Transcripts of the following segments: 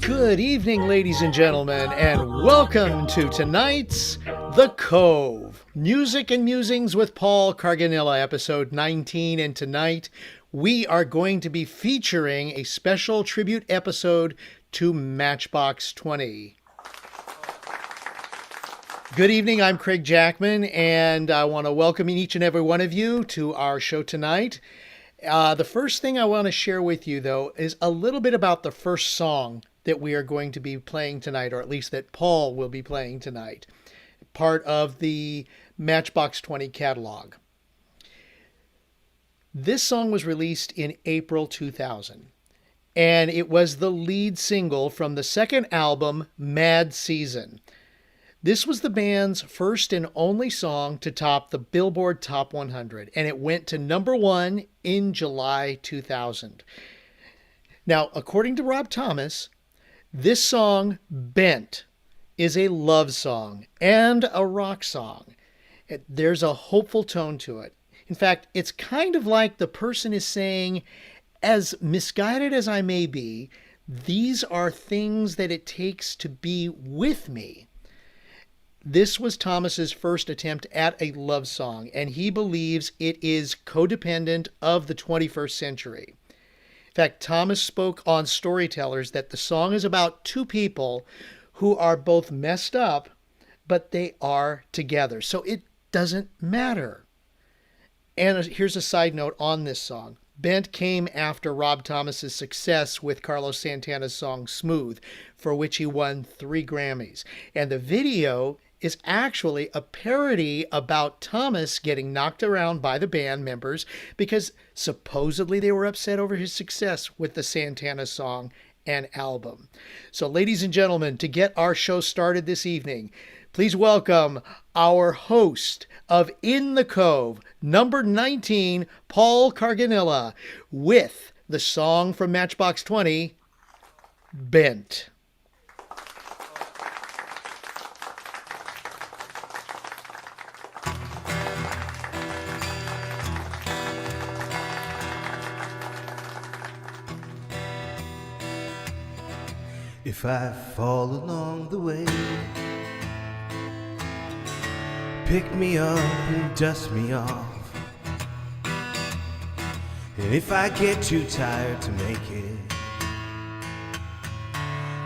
Good evening, ladies and gentlemen, and welcome to tonight's The Cove, Music and Musings with Paul Carganilla, episode 19. And tonight we are going to be featuring a special tribute episode to Matchbox 20. Good evening, I'm Craig Jackman, and I want to welcome each and every one of you to our show tonight. The first thing I want to share with you, though, is a little bit about the first song that we are going to be playing tonight, or at least that Paul will be playing tonight, part of the Matchbox 20 catalog. This song was released in April 2000, and it was the lead single from the second album, Mad Season. This was the band's first and only song to top the Billboard Top 100, and it went to number 1 in July 2000. Now, according to Rob Thomas, this song, Bent, is a love song and a rock song. There's a hopeful tone to it. In fact, it's kind of like the person is saying, as misguided as I may be, these are things that it takes to be with me. This was Thomas's first attempt at a love song, and he believes it is codependent of the 21st century. In fact, Thomas spoke on Storytellers that the song is about two people who are both messed up, but they are together. So it doesn't matter. And here's a side note on this song. Bent came after Rob Thomas's success with Carlos Santana's song Smooth, for which he won 3 Grammys. And the video is actually a parody about Thomas getting knocked around by the band members because supposedly they were upset over his success with the Santana song and album. So, ladies and gentlemen, to get our show started this evening, please welcome our host of In the Cove, number 19, Paul Carganilla, with the song from Matchbox 20, Bent. If I fall along the way, pick me up and dust me off. And if I get too tired to make it,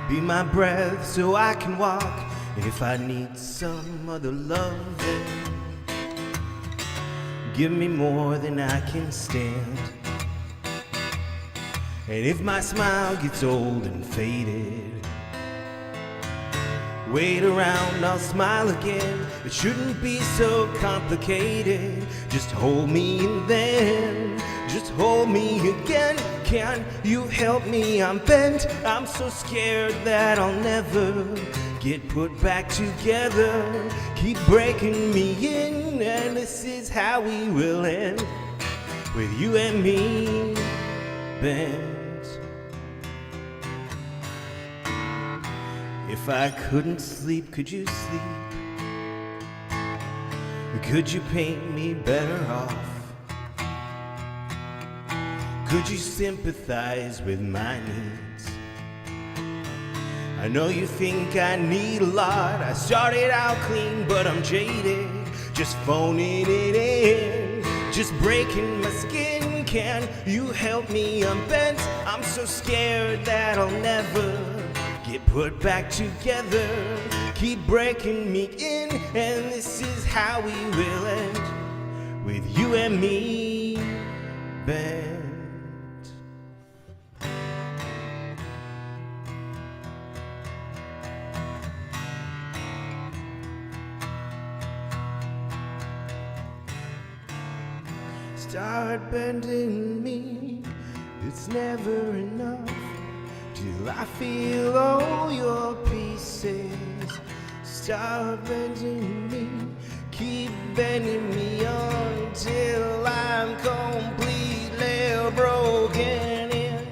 be my breath so I can walk. And if I need some other loving, give me more than I can stand. And if my smile gets old and faded, wait around, I'll smile again. It shouldn't be so complicated. Just hold me and then just hold me again. Can you help me? I'm bent. I'm so scared that I'll never get put back together. Keep breaking me in, and this is how we will end, with you and me bent. If I couldn't sleep, could you sleep? Could you paint me better off? Could you sympathize with my needs? I know you think I need a lot. I started out clean, but I'm jaded, just phoning it in, just breaking my skin. Can you help me? I'm bent. I'm so scared that I'll never get put back together. Keep breaking me in, and this is how we will end, with you and me bent. Start bending me, it's never enough. till I feel all your pieces start bending me, keep bending me until I'm completely broken in.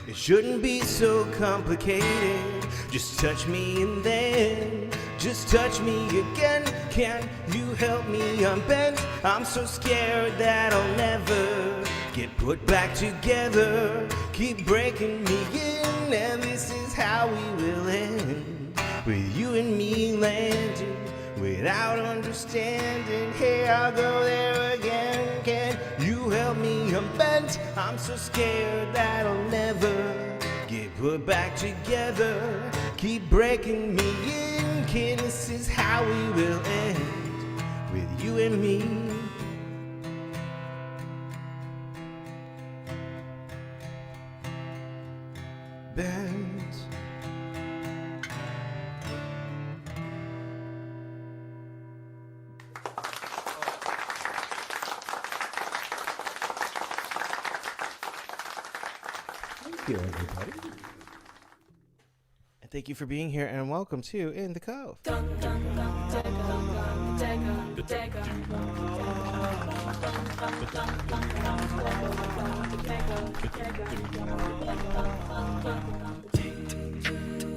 It shouldn't be so complicated. Just touch me and then just touch me again. Can you help me? I'm bent. I'm so scared that I'll never get put back together. Keep breaking me in, and this is how we will end. With you and me landing without understanding. Hey, I'll go there again. Can you help me? I'm bent. I'm so scared that I'll never get put back together. Keep breaking me in, kid. This is how we will end. With you and me. Bent. Thank you, everybody. And thank you for being here, and welcome to In the Cove.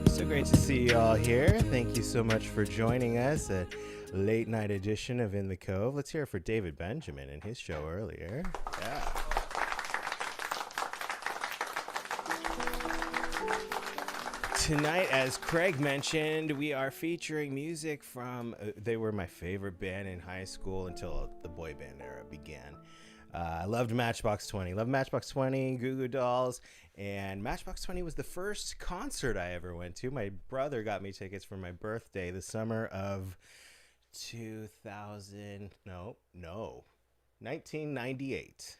So great to see you all here. Thank you so much for joining us at late night edition of In the Cove. Let's hear it for David Benjamin and his show earlier. Yeah. Tonight, as Craig mentioned, we are featuring music from, they were my favorite band in high school until the boy band era began. I loved Matchbox 20, Goo Goo Dolls, and Matchbox 20 was the first concert I ever went to. My brother got me tickets for my birthday the summer of 1998.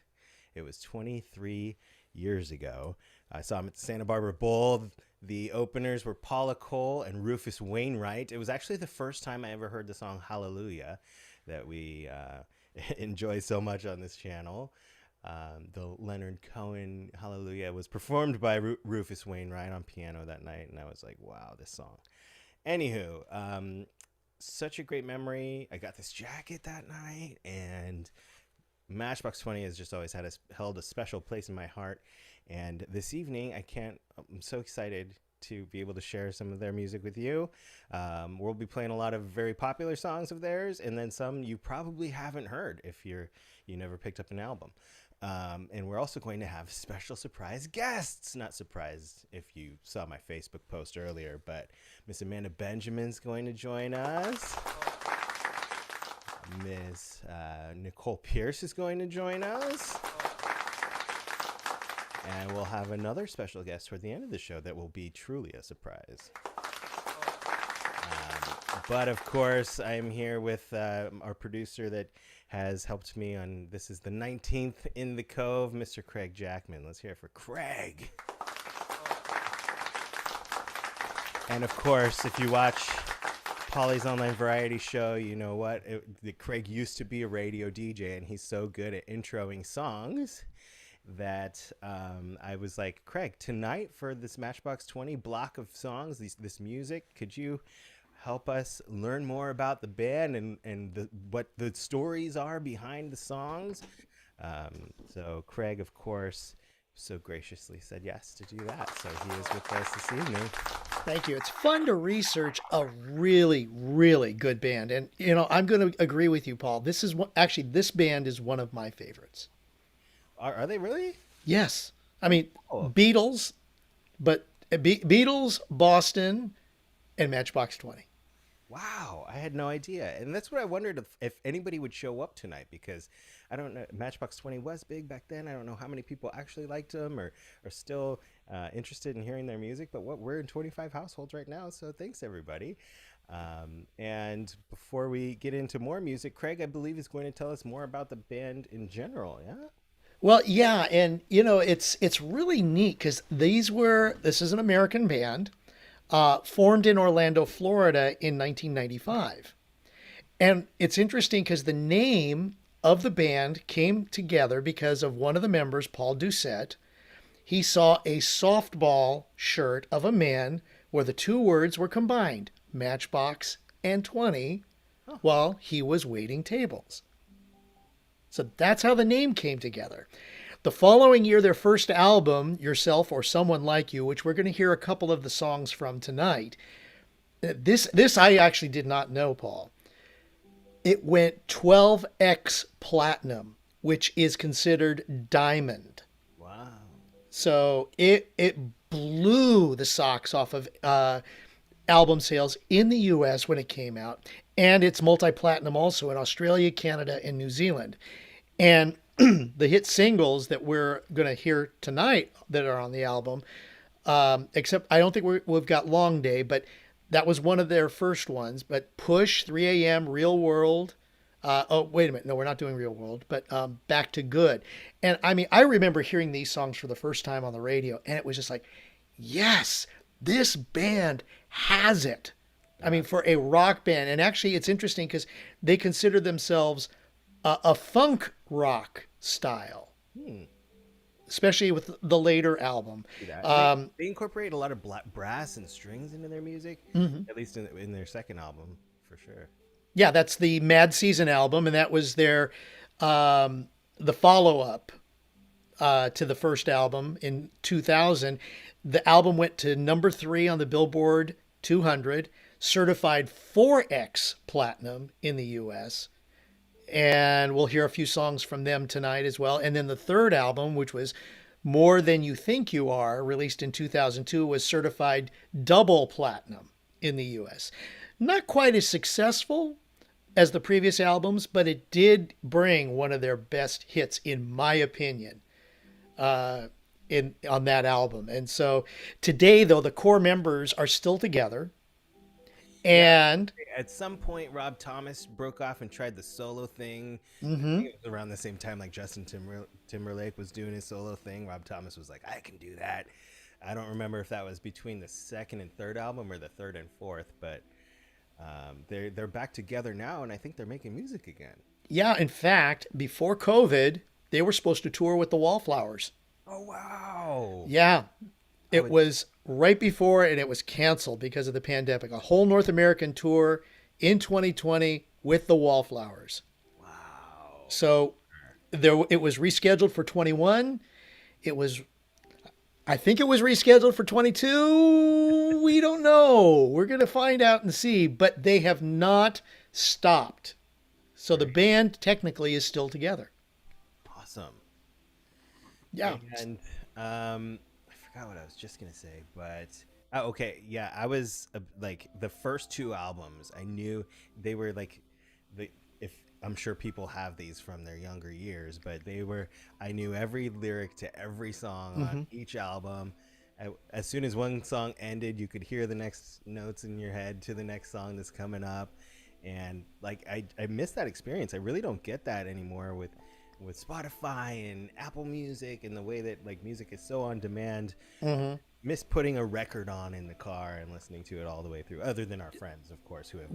It was 23 years ago. I saw him at the Santa Barbara Bowl. The openers were Paula Cole and Rufus Wainwright. It was actually the first time I ever heard the song Hallelujah that we enjoy so much on this channel. The Leonard Cohen Hallelujah was performed by Rufus Wainwright on piano that night, and I was like, wow, this song. Anywho, such a great memory. I got this jacket that night, and Matchbox 20 has just always held a special place in my heart. And this evening, I'm so excited to be able to share some of their music with you. We'll be playing a lot of very popular songs of theirs, and then some you probably haven't heard if you never picked up an album. And we're also going to have special surprise guests. Not surprised if you saw my Facebook post earlier, but Miss Amanda Benjamin's going to join us. Miss Nicole Pierce is going to join us. And we'll have another special guest toward the end of the show that will be truly a surprise. But of course, I'm here with our producer that has helped me on, this is the 19th In the Cove, Mr. Craig Jackman. Let's hear it for Craig. And of course, if you watch Paulie's online variety show, you know what? Craig used to be a radio DJ, and he's so good at introing songs that I was like, Craig, tonight for this Matchbox 20 block of songs, this music, could you help us learn more about the band and what the stories are behind the songs? So Craig, of course, so graciously said yes to do that. So he is with us this evening. Thank you. It's fun to research a really, really good band. And, I'm going to agree with you, Paul. This band is one of my favorites. Are they really? Yes. I mean, Beatles, but Beatles, Boston, and Matchbox 20. Wow, I had no idea. And that's what I wondered if anybody would show up tonight, because I don't know, Matchbox 20 was big back then. I don't know how many people actually liked them or are still interested in hearing their music, but we're in 25 households right now, so thanks everybody. And before we get into more music, Craig, I believe, is going to tell us more about the band in general, yeah? Well, yeah, and it's really neat because this is an American band formed in Orlando, Florida in 1995. And it's interesting because the name of the band came together because of one of the members, Paul Doucette. he saw a softball shirt of a man where the two words were combined, Matchbox and 20, while he was waiting tables. So that's how the name came together. The following year, their first album, Yourself or Someone Like You, which we're going to hear a couple of the songs from tonight. This I actually did not know, Paul. It went 12x platinum, which is considered diamond. Wow. So it blew the socks off of album sales in the US when it came out. And it's multi-platinum also in Australia, Canada, and New Zealand. And the hit singles that we're going to hear tonight that are on the album, except I don't think we've got Long Day, but that was one of their first ones. But Push, 3 a.m., Real World. Oh, wait a minute. No, we're not doing Real World, but Back to Good. And I mean, I remember hearing these songs for the first time on the radio, and it was just like, yes, this band has it. I mean, for a rock band. And actually, it's interesting because they consider themselves a funk rock style, especially with the later album. They incorporate a lot of brass and strings into their music, at least in their second album, for sure. Yeah, that's the Mad Season album, and that was their the follow-up to the first album in 2000. The album went to number 3 on the Billboard 200, certified 4X platinum in the US. And we'll hear a few songs from them tonight as well. And then the third album, which was More Than You Think You Are, released in 2002, was certified double platinum in the US. Not quite as successful as the previous albums, but it did bring one of their best hits, in my opinion, on that album. And so today, though, the core members are still together. And at some point, Rob Thomas broke off and tried the solo thing. I think it was around the same time like Justin Timberlake was doing his solo thing. Rob Thomas was like, I can do that. I don't remember if that was between the second and third album or the third and fourth, but they're back together now, and I think they're making music again. Yeah, in fact, before COVID, they were supposed to tour with the Wallflowers. Oh, wow. Yeah. It was right before, and it was canceled because of the pandemic. A whole North American tour in 2020 with the Wallflowers. Wow. So it was rescheduled for 21. I think it was rescheduled for 22. We don't know. We're going to find out and see, but they have not stopped. So the band technically is still together. Awesome. Yeah. And I forgot what I was just gonna say, but okay, yeah, I was like the first 2 albums, I knew they were like if I'm sure people have these from their younger years, but I knew every lyric to every song on each album. As soon as one song ended, you could hear the next notes in your head to the next song that's coming up, and like I miss that experience. I really don't get that anymore with Spotify and Apple Music, and the way that like music is so on demand. Miss putting a record on in the car and listening to it all the way through, other than our friends, of course, who have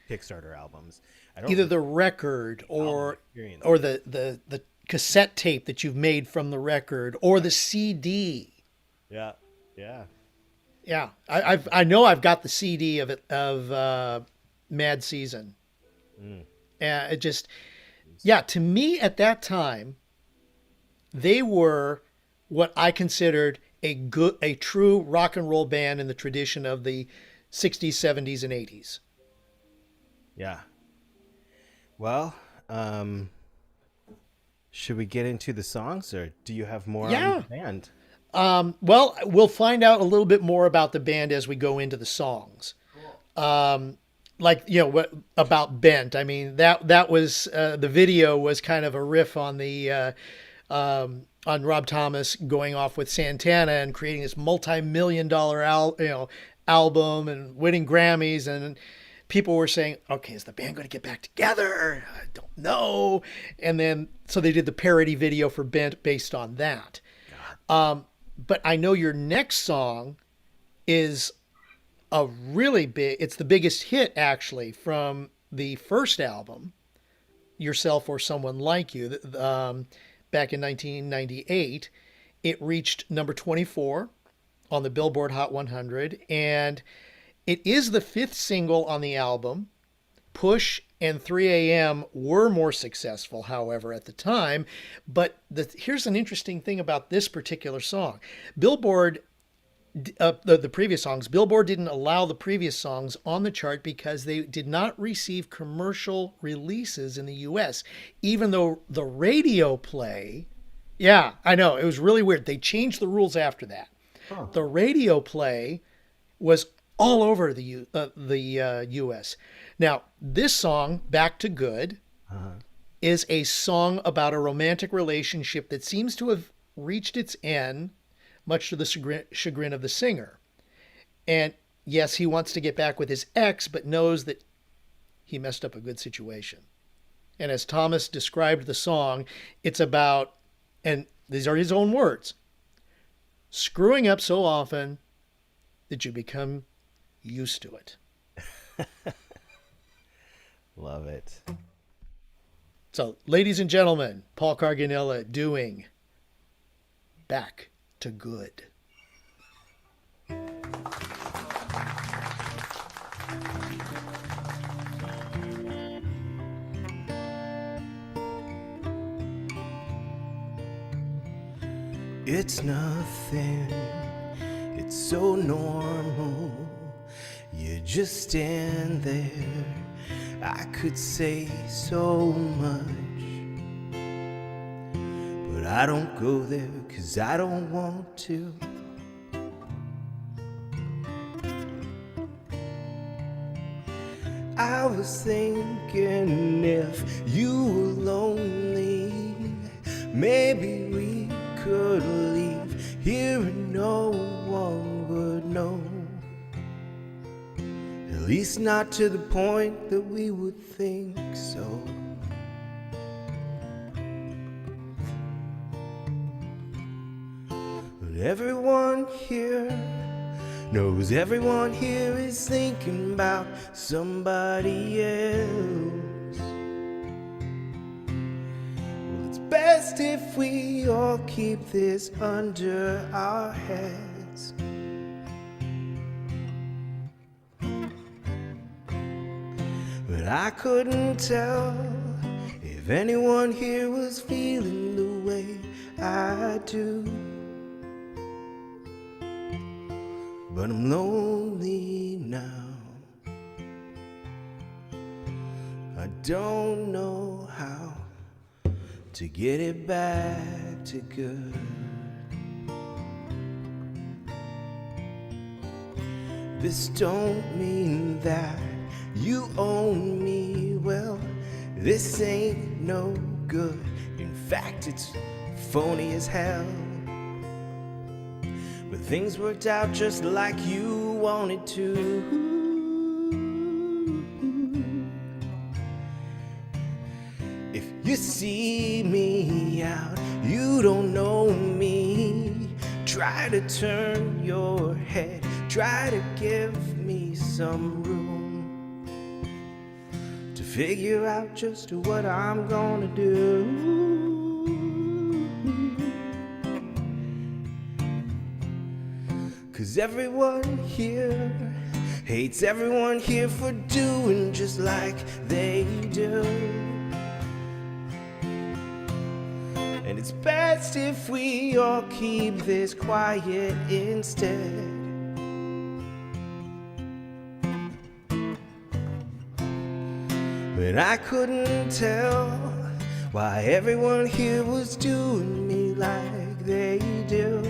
Kickstarter albums. Either the record or the cassette tape that you've made from the record, or the CD. Yeah. I know I've got the CD of Mad Season. And it just, to me at that time, they were what I considered a true rock and roll band in the tradition of the 60s, 70s, and 80s. Yeah. Well, should we get into the songs, or do you have more on the band? Well, we'll find out a little bit more about the band as we go into the songs. Cool. What about Bent? I mean, that was the video was kind of a riff on the on Rob Thomas going off with Santana and creating this multi-million-dollar album and winning Grammys, and people were saying, okay, is the band going to get back together? I don't know. And then so they did the parody video for Bent based on that. But I know your next song is a really big, it's the biggest hit actually from the first album, Yourself or Someone Like You, back in 1998. It reached number 24 on the Billboard Hot 100, and it is the 5th single on the album. Push and 3 a.m. were more successful, however, at the time. But here's an interesting thing about this particular song. Billboard, the previous songs, Billboard didn't allow the previous songs on the chart because they did not receive commercial releases in the U.S., even though the radio play, yeah, I know, it was really weird. They changed the rules after that. Huh. The radio play was all over the U.S. Now, this song, Back to Good, is a song about a romantic relationship that seems to have reached its end, much to the chagrin of the singer. And yes, he wants to get back with his ex, but knows that he messed up a good situation. And as Thomas described the song, it's about, and these are his own words, screwing up so often that you become used to it. Love it. So, ladies and gentlemen, Paul Carganilla doing Back to Good. It's nothing, it's so normal. You just stand there. I could say so much, but I don't go there 'cause I don't want to. I was thinking if you were lonely, maybe we could leave here and no one would know. At least not to the point that we would think so. But everyone here knows everyone here is thinking about somebody else. Well, it's best if we all keep this under our heads. But I couldn't tell if anyone here was feeling the way I do. But I'm lonely now. I don't know how to get it back to good. This don't mean that you own me. Well, this ain't no good. In fact, it's phony as hell. But things worked out just like you wanted to. If you see me out, you don't know me. Try to turn your head, try to give me some room to figure out just what I'm gonna do. 'Cause everyone here hates everyone here for doing just like they do. And it's best if we all keep this quiet instead. But I couldn't tell why everyone here was doing me like they do.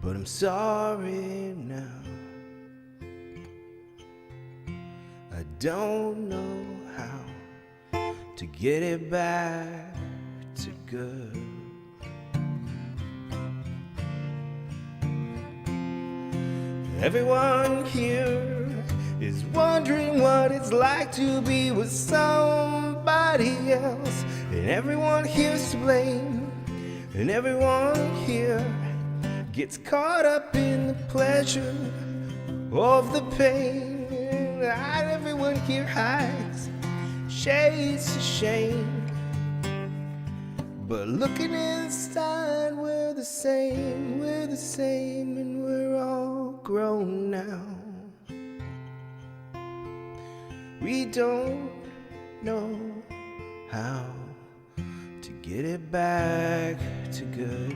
But I'm sorry now. I don't know how to get it back to good. Everyone here is wondering what it's like to be with somebody else. And everyone here's to blame. And everyone here gets caught up in the pleasure of the pain. And everyone here hides shades of shame. But looking inside, we're the same, and we're all grown now. We don't know how to get it back to good.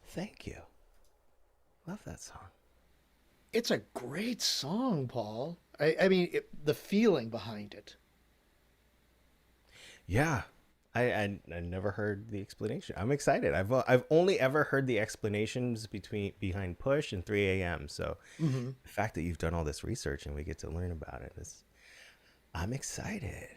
Thank you. Love that song. It's a great song, Paul. I mean, the feeling behind it. Yeah. I never heard the explanation. I'm excited. I've only ever heard the explanations behind Push and 3 a.m. So the fact that you've done all this research and we get to learn about it I'm excited.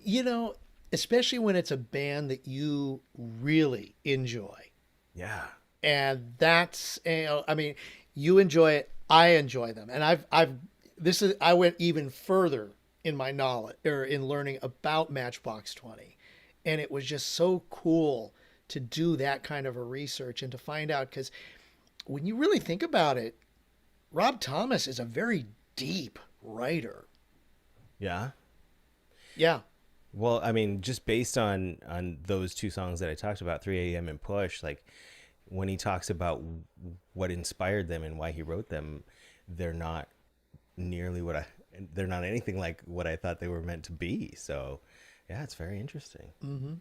You know, especially when it's a band that you really enjoy. Yeah. And that's, I mean, you enjoy it, I enjoy them. And I went even further in my knowledge or in learning about Matchbox 20. And it was just so cool to do that kind of a research and to find out, because when you really think about it, Rob Thomas is a very deep writer. Yeah. Yeah. Well, I mean, just based on those two songs that I talked about, 3 a.m. and Push, like when he talks about what inspired them and why he wrote them, they're not they're not anything like what I thought they were meant to be. So yeah, it's very interesting. Mm-hmm.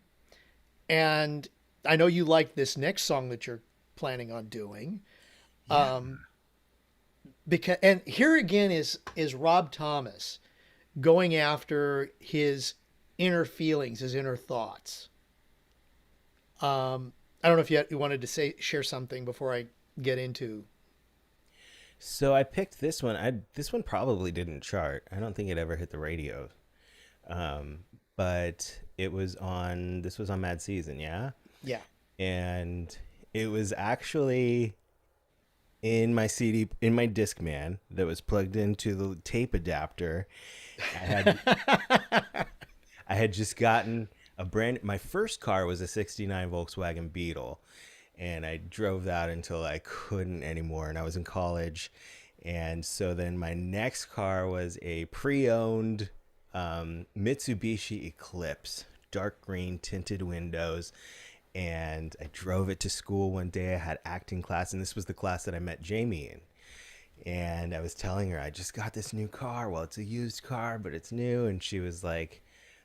And I know you like this next song that you're planning on doing. Yeah. And here again is Rob Thomas going after his inner feelings, his inner thoughts. I don't know if you wanted to share something before I get into. So I picked this one. This one probably didn't chart. I don't think it ever hit the radio. But this was on Mad Season, yeah? Yeah. And it was actually in my Discman that was plugged into the tape adapter. I had just gotten my first car was a 69 Volkswagen Beetle, and I drove that until I couldn't anymore, and I was in college. And so then my next car was a pre-owned Mitsubishi Eclipse, dark green tinted windows, and I drove it to school one day. I had acting class, and this was the class that I met Jamie in. And I was telling her, I just got this new car. Well, it's a used car, but it's new. And she was like,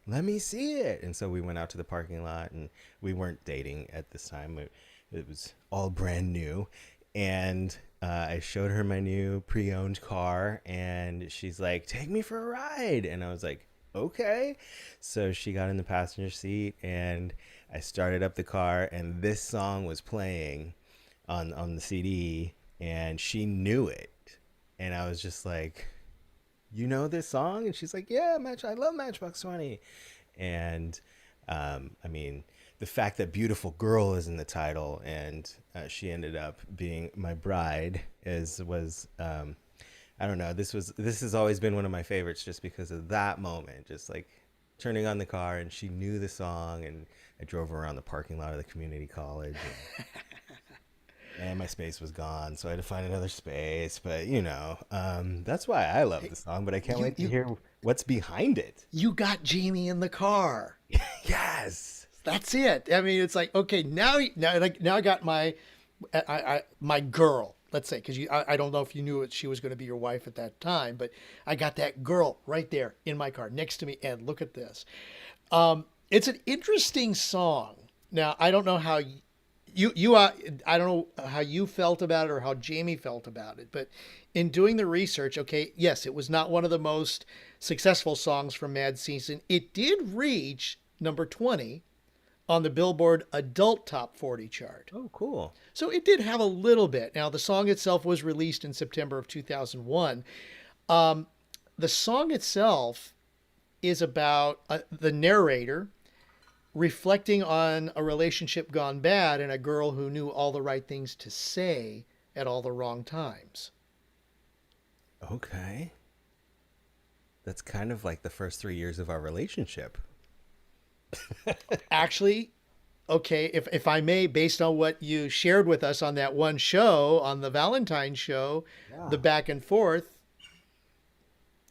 let me see it. And so we went out to the parking lot, and we weren't dating at this time. It was all brand new. And I showed her my new pre-owned car, and she's like, take me for a ride. And I was like, okay. So she got in the passenger seat, and I started up the car, and this song was playing on the CD, and she knew it. And I was just like, you know this song? And she's like, yeah, I love Matchbox 20. And I mean, the fact that Beautiful Girl is in the title, and she ended up being my bride, was I don't know, this has always been one of my favorites, just because of that moment, just like turning on the car, and she knew the song, and I drove around the parking lot of the community college, and my space was gone, so I had to find another space. But that's why I love the song, but I can't wait to hear what's behind it. You got Jamie in the car. Yes, that's it. I mean, it's like, okay, now I got my girl. Let's say, because I don't know if you knew she was going to be your wife at that time, but I got that girl right there in my car next to me, and look at this. It's an interesting song. Now, I don't know how I don't know how you felt about it or how Jamie felt about it, but in doing the research, okay, yes, it was not one of the most successful songs from Mad Season. It did reach number 20 on the Billboard Adult Top 40 chart. Oh, cool. So it did have a little bit. Now, the song itself was released in September of 2001. The song itself is about the narrator reflecting on a relationship gone bad and a girl who knew all the right things to say at all the wrong times. Okay. That's kind of like the first 3 years of our relationship. Actually, okay, if I may, based on what you shared with us on that one show, on the Valentine's show, the back and forth,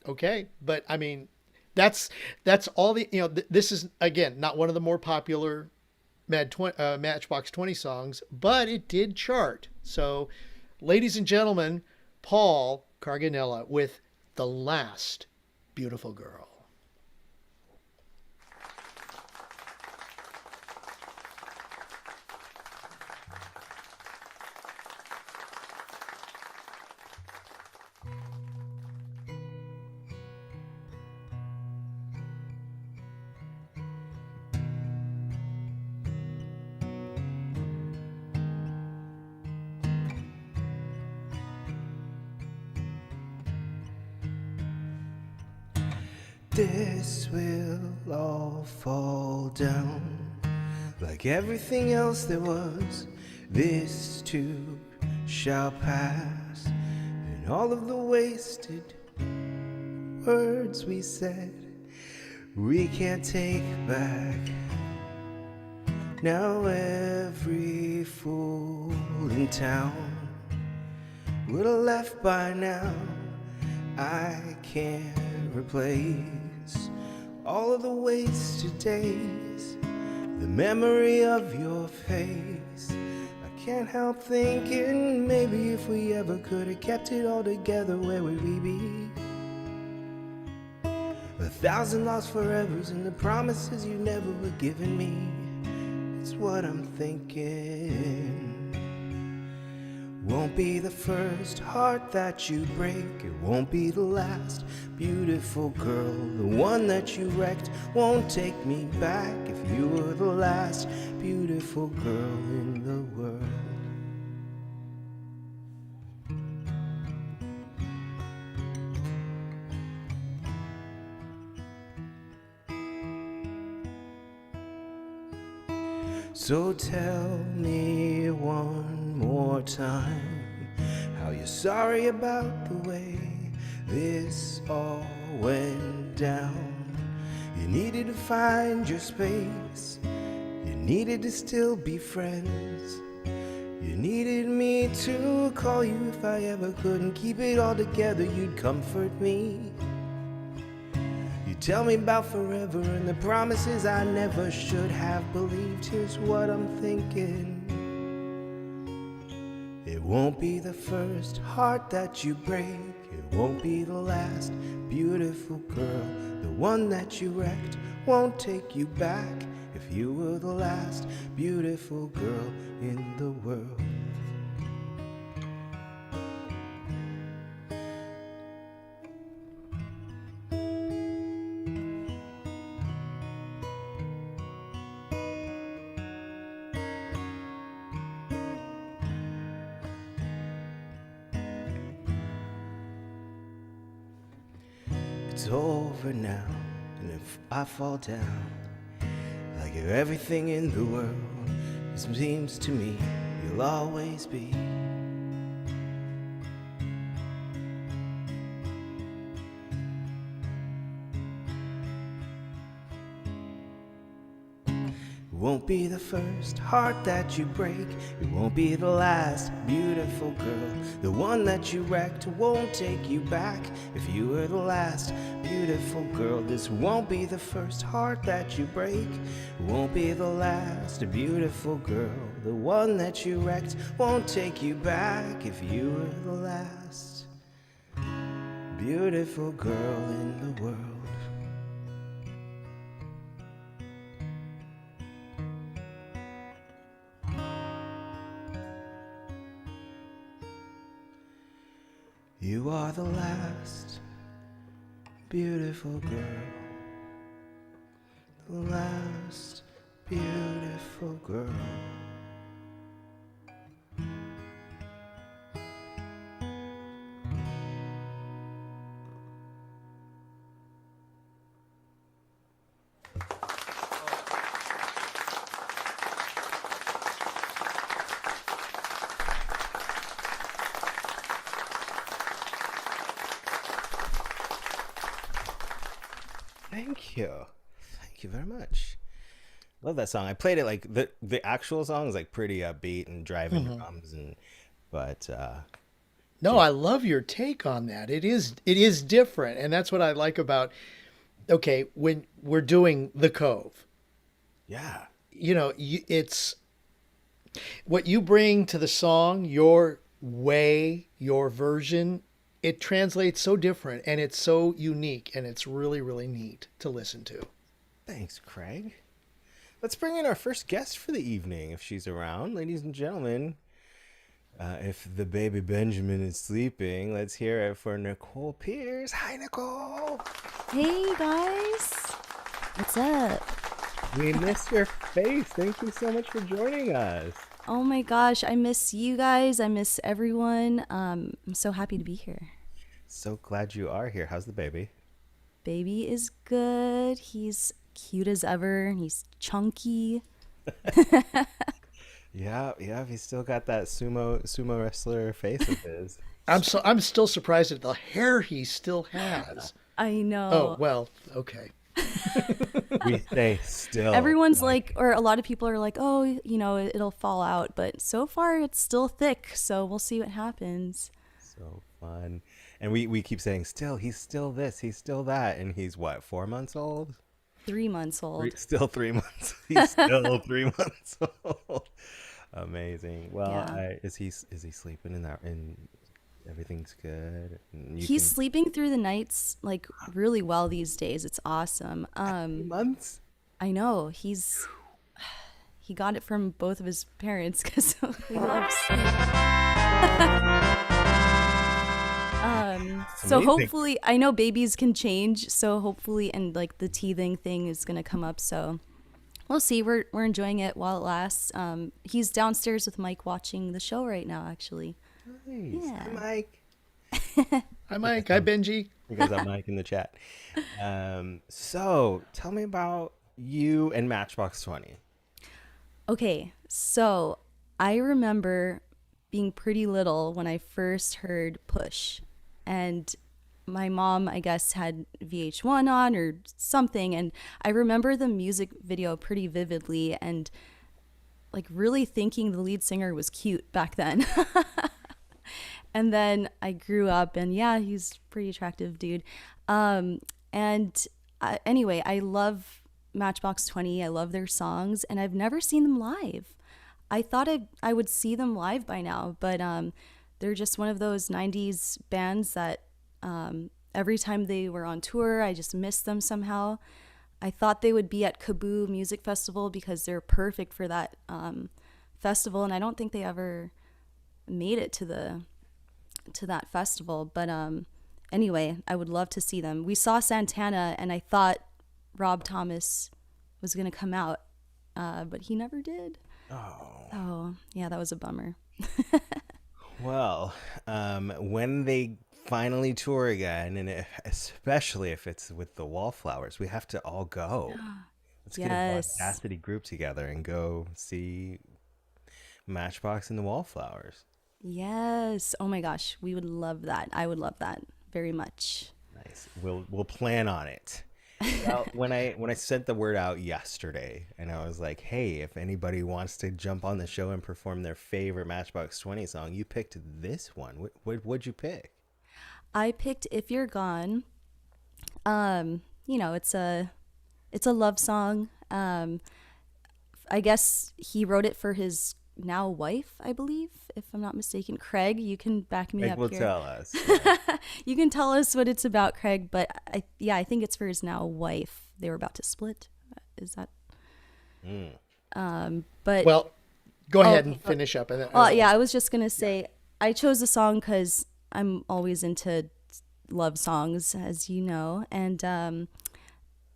okay. But I mean, that's all the, this is, again, not one of the more popular Matchbox 20 songs, but it did chart. So, ladies and gentlemen, Paul Carganilla with The Last Beautiful Girl. This will all fall down like everything else there was. This too shall pass, and all of the wasted words we said we can't take back. Now every fool in town would have left by now. I can't replace all of the wasted days, the memory of your face. I can't help thinking maybe if we ever could have kept it all together, where would we be? 1,000 lost forevers and the promises you never were giving me. It's what I'm thinking. Won't be the first heart that you break, it won't be the last. Beautiful girl, the one that you wrecked won't take me back. If you were the last beautiful girl in the world. So tell me one more time how you're sorry about the way this all went down. You needed to find your space, you needed to still be friends. You needed me to call you if I ever couldn't keep it all together, you'd comfort me. You tell me about forever and the promises I never should have believed. Here's what I'm thinking. It won't be the first heart that you break, it won't be the last beautiful girl. The one that you wrecked won't take you back. If you were the last beautiful girl in the world. It's over now, and if I fall down, like you're everything in the world, it seems to me you'll always be. It won't be the first heart that you break, it won't be the last beautiful girl. The one that you wrecked won't take you back. If you were the last beautiful girl, this won't be the first heart that you break. It won't be the last beautiful girl. The one that you wrecked won't take you back. If you were the last beautiful girl in the world. You are the last beautiful girl, the last beautiful girl. Thank you. Thank you very much. Love that song. I played it like the actual song is like pretty upbeat and driving drums but No, I love your take on that. It is different, and that's what I like about okay, when we're doing The Cove. yeah. It's what you bring to the song, your way, your version, it translates so different and it's so unique and it's really, really neat to listen to. Thanks, Craig. Let's bring in our first guest for the evening if she's around. Ladies and gentlemen, if the baby Benjamin is sleeping, let's hear it for Nicole Pierce. Hi, Nicole. Hey guys, what's up? We missed your face. Thank you so much for joining us. Oh my gosh, I miss you guys. I miss everyone. I'm so happy to be here. So glad you are here. How's the baby? Baby is good. He's cute as ever. He's chunky. Yeah. He's still got that sumo wrestler face of his. I'm still surprised at the hair he still has. I know. Oh, well, okay. We say still. Everyone's like, or a lot of people are like, oh, it'll fall out. But so far it's still thick. So we'll see what happens. So fun. And we keep saying still, he's still this, he's still that. And he's what, 4 months old? 3 months old. Still 3 months. He's still 3 months old. Amazing. Well, Yeah. is he sleeping in that? And everything's good. And He's sleeping through the nights like really well these days. It's awesome. 3 months. I know he got it from both of his parents because he loves sleep. So Amazing. hopefully, I know babies can change. So hopefully, and like the teething thing is gonna come up. So we'll see. We're enjoying it while it lasts. He's downstairs with Mike watching the show right now. Actually, Nice. Yeah. Hi, Mike. Hi, Mike. Hi, Benji. Because I'm Mike in the chat. So tell me about you and Matchbox 20. okay. So I remember being pretty little when I first heard Push. And my mom, I guess, had VH1 on or something. And I remember the music video pretty vividly and like really thinking the lead singer was cute back then. And then I grew up and yeah, he's a pretty attractive dude. Anyway, I love Matchbox 20. I love their songs and I've never seen them live. I thought I would see them live by now, but they're just one of those 90s bands that every time they were on tour, I just missed them somehow. I thought they would be at Kaboo Music Festival because they're perfect for that festival, and I don't think they ever made it to that festival. But anyway, I would love to see them. We saw Santana, and I thought Rob Thomas was going to come out, but he never did. Oh, yeah, that was a bummer. Well, when they finally tour again, and especially if it's with the Wallflowers, we have to all go. Let's get a Yes. Vaudacity group together and go see Matchbox and the Wallflowers. Yes. Oh my gosh, we would love that. I would love that very much. Nice. We'll plan on it. Well, when I sent the word out yesterday, and I was like, "Hey, if anybody wants to jump on the show and perform their favorite Matchbox 20 song," you picked this one. What'd you pick? I picked "If You're Gone." It's a love song. I guess he wrote it for his now wife, I believe, if I'm not mistaken. Craig, you can back me Craig up will here. tell us. You can tell us what it's about, Craig. But I think it's for his now wife. They were about to split. Is that? But Well, go ahead okay. and finish up. And then, well, yeah, I was just gonna say I chose the song because I'm always into love songs, as you know, and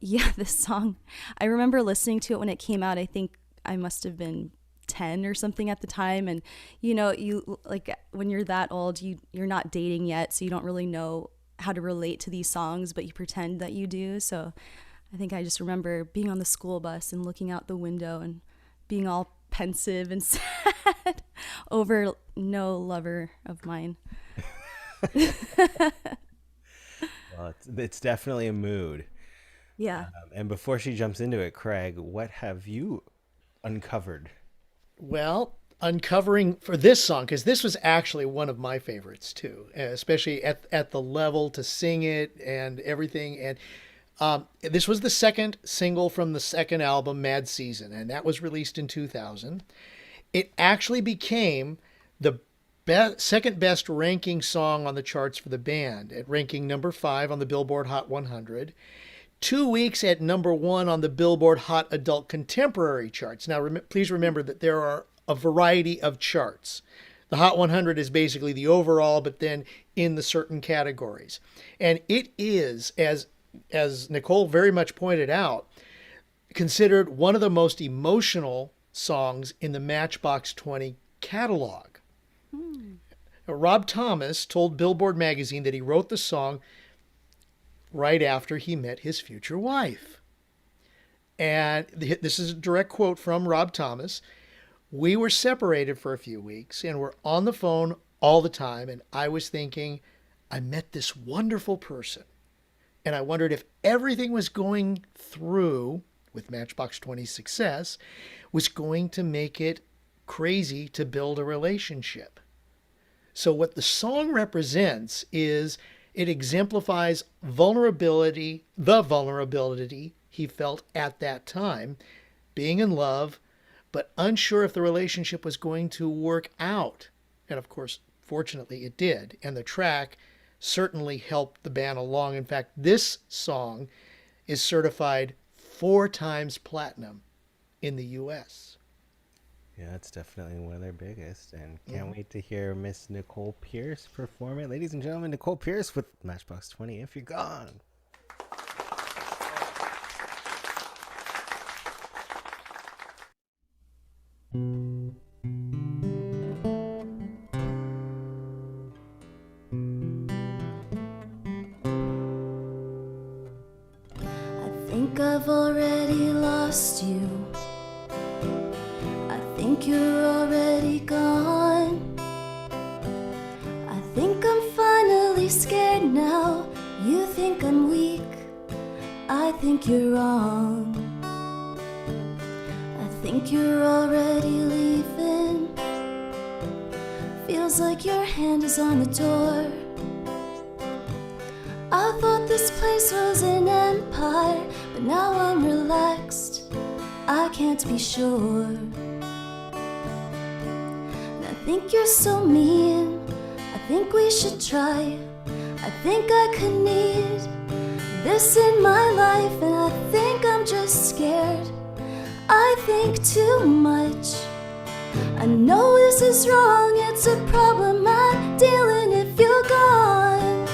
yeah, this song. I remember listening to it when it came out. I think I must have been 10 or something at the time, and you like when you're that old, you're not dating yet, so you don't really know how to relate to these songs, but you pretend that you do. So I think I just remember being on the school bus and looking out the window and being all pensive and sad over no lover of mine. Well, it's definitely a mood. Yeah. And before she jumps into it, Craig, what have you uncovered? Well, uncovering for this song, because this was actually one of my favorites too, especially at the level to sing it and everything. And this was the second single from the second album, Mad Season, and that was released in 2000. It actually became the second best ranking song on the charts for the band, at ranking number 5 on the Billboard Hot 100. 2 weeks at number 1 on the Billboard Hot Adult Contemporary charts. Now, please remember that there are a variety of charts. The Hot 100 is basically the overall, but then in the certain categories. And it is, as Nicole very much pointed out, considered one of the most emotional songs in the Matchbox 20 catalog. Rob Thomas told Billboard magazine that he wrote the song right after he met his future wife. And this is a direct quote from Rob Thomas. "We were separated for a few weeks and were on the phone all the time. And I was thinking, I met this wonderful person. And I wondered if everything was going through with Matchbox 20's success was going to make it crazy to build a relationship." So what the song represents is it exemplifies the vulnerability he felt at that time, being in love, but unsure if the relationship was going to work out. And of course, fortunately it did. And the track certainly helped the band along. In fact, this song is certified 4 times platinum in the US. Yeah, it's definitely one of their biggest, and can't wait to hear Miss Nicole Pierce perform it. Ladies and gentlemen, Nicole Pierce with Matchbox 20, If You're Gone. I think I've already lost you. I think you're already gone. I think I'm finally scared now. You think I'm weak, I think you're wrong. I think you're already leaving. Feels like your hand is on the door. I thought this place was an empire, but now I'm relaxed, I can't be sure. And I think you're so mean, I think we should try. I think I could need this in my life, and I think I'm just scared. I think too much. I know this is wrong, it's a problem I'm dealing if you're gone.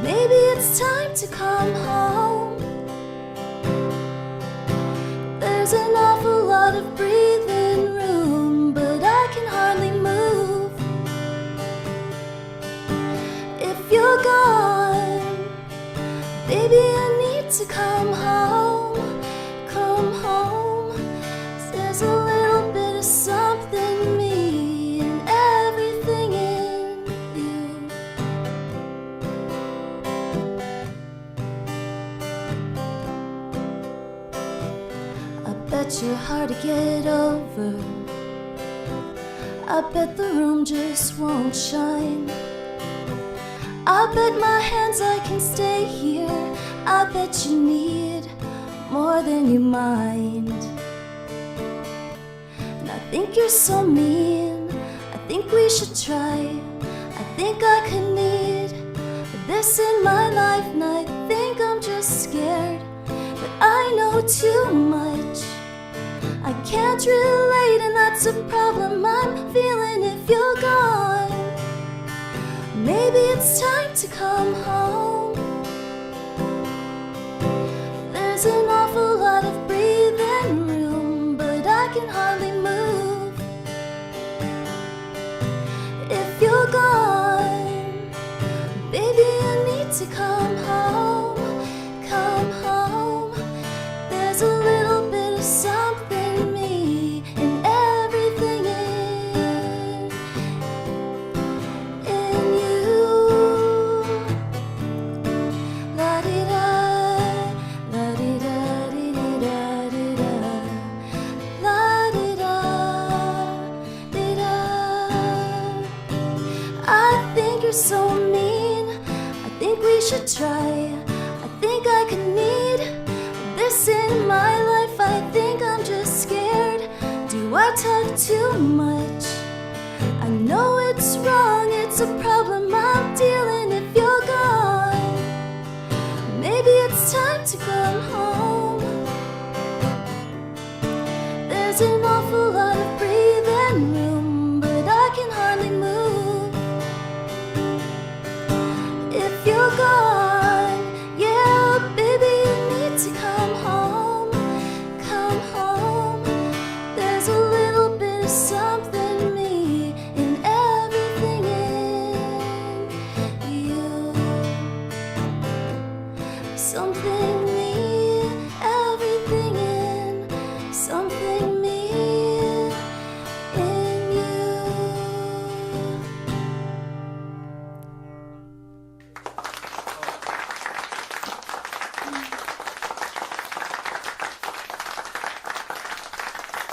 Maybe it's time to come home. There's an awful lot of breathing room, but I can hardly move. If you're gone, baby, I need to come home. Come home. There's a little bit of something me and everything in you. I bet you're hard to get over. I bet the room just won't shine. I bet my hands I can stay here. I bet you need more than you mind. And I think you're so mean, I think we should try. I think I could need this in my life, and I think I'm just scared, but I know too much. I can't relate, and that's a problem I'm feeling if you're gone. Maybe it's time to come home. There's an awful lot of breathing room, but I can hardly move. If you're gone, baby, I need to come home. Come home. There's a little bit of something me and everything in you. La-di-da, so mean. I think we should try. I think I can need this in my life. I think I'm just scared. Do I talk too much? I know it's wrong, it's a problem I'm dealing if you're gone. Maybe it's time to come home. There's an awful lot of breathing room, but I can hardly move. If you're gone, yeah, baby, you need to come home. Come home. There's a little bit of something me in everything in you. Something me, everything in, something me in you.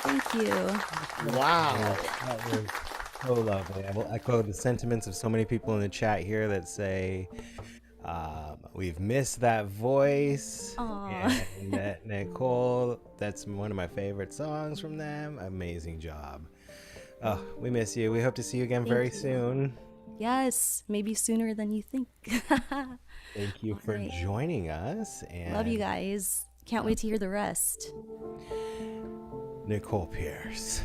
Thank you. Wow. That was so lovely. I will echo the sentiments of so many people in the chat here that say we've missed that voice. Aw. And that Nicole, that's one of my favorite songs from them. Amazing job. Oh, we miss you. We hope to see you again very soon. Yes, maybe sooner than you think. Thank you for right. joining us. And Love you guys. Can't wait to hear the rest. Nicole Pierce.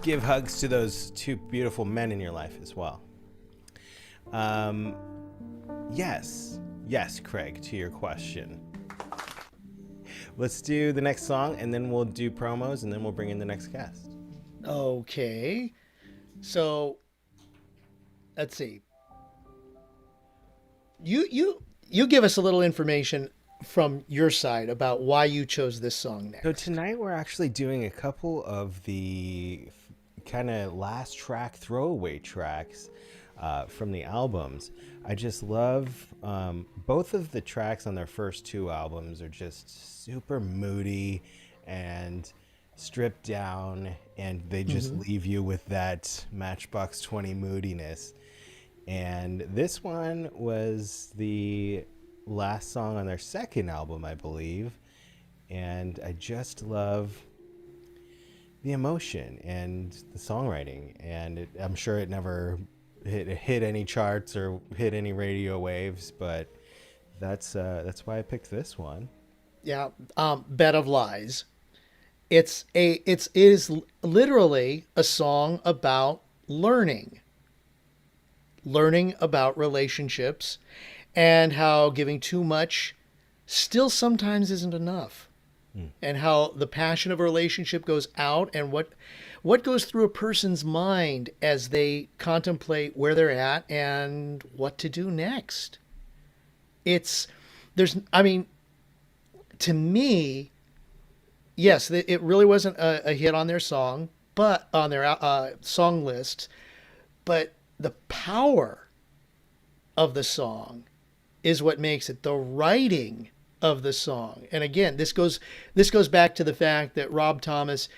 Give hugs to those two beautiful men in your life as well. Yes, Craig, to your question. Let's do the next song, and then we'll do promos, and then we'll bring in the next guest. Okay. So let's see. You give us a little information from your side about why you chose this song next. So tonight we're actually doing a couple of the kind of last track throwaway tracks from the albums. I just love both of the tracks on their first two albums are just super moody and stripped down, and they just leave you with that Matchbox 20 moodiness. And this one was the last song on their second album, I believe. And I just love the emotion and the songwriting. And I'm sure it never hit any charts or hit any radio waves, but that's why I picked this one. Yeah, Bed of Lies. It is literally a song about learning about relationships and how giving too much still sometimes isn't enough. And how the passion of a relationship goes out, and what goes through a person's mind as they contemplate where they're at and what to do next. To me, yes, it really wasn't a hit on their song, but on their song list, but the power of the song is what makes it. The writing of the song, and again, this goes back to the fact that Rob Thomas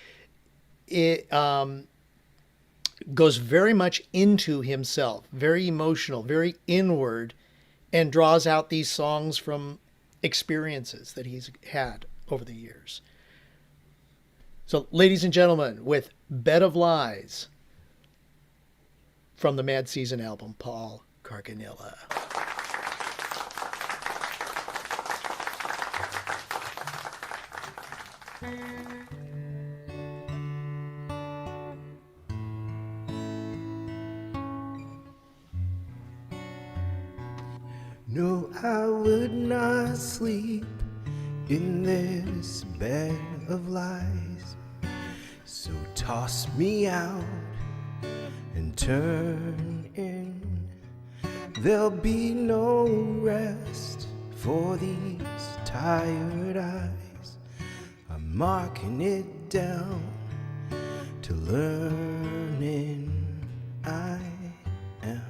goes very much into himself, very emotional, very inward, and draws out these songs from experiences that he's had over the years. So, ladies and gentlemen, with Bed of Lies from the Mad Season album, Paul Carganilla. No, I would not sleep in this bed of lies. So toss me out and turn in. There'll be no rest for these tired eyes. I'm marking it down to learning I am.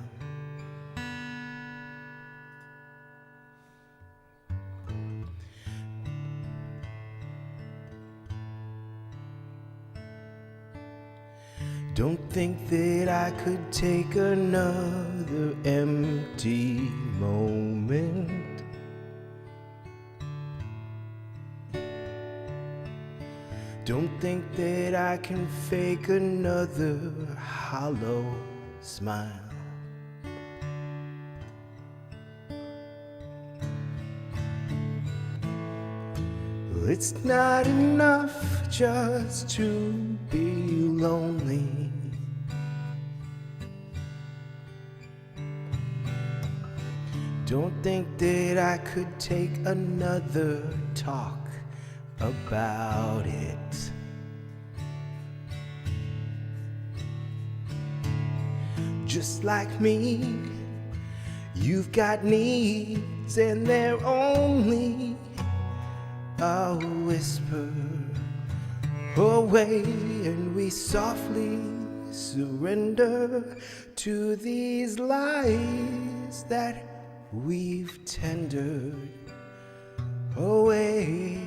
Don't think that I could take another empty moment. Don't think that I can fake another hollow smile. It's not enough just to be lonely. Don't think that I could take another talk about it. Just like me, you've got needs and they're only a whisper away, and we softly surrender to these lies that we've tendered away.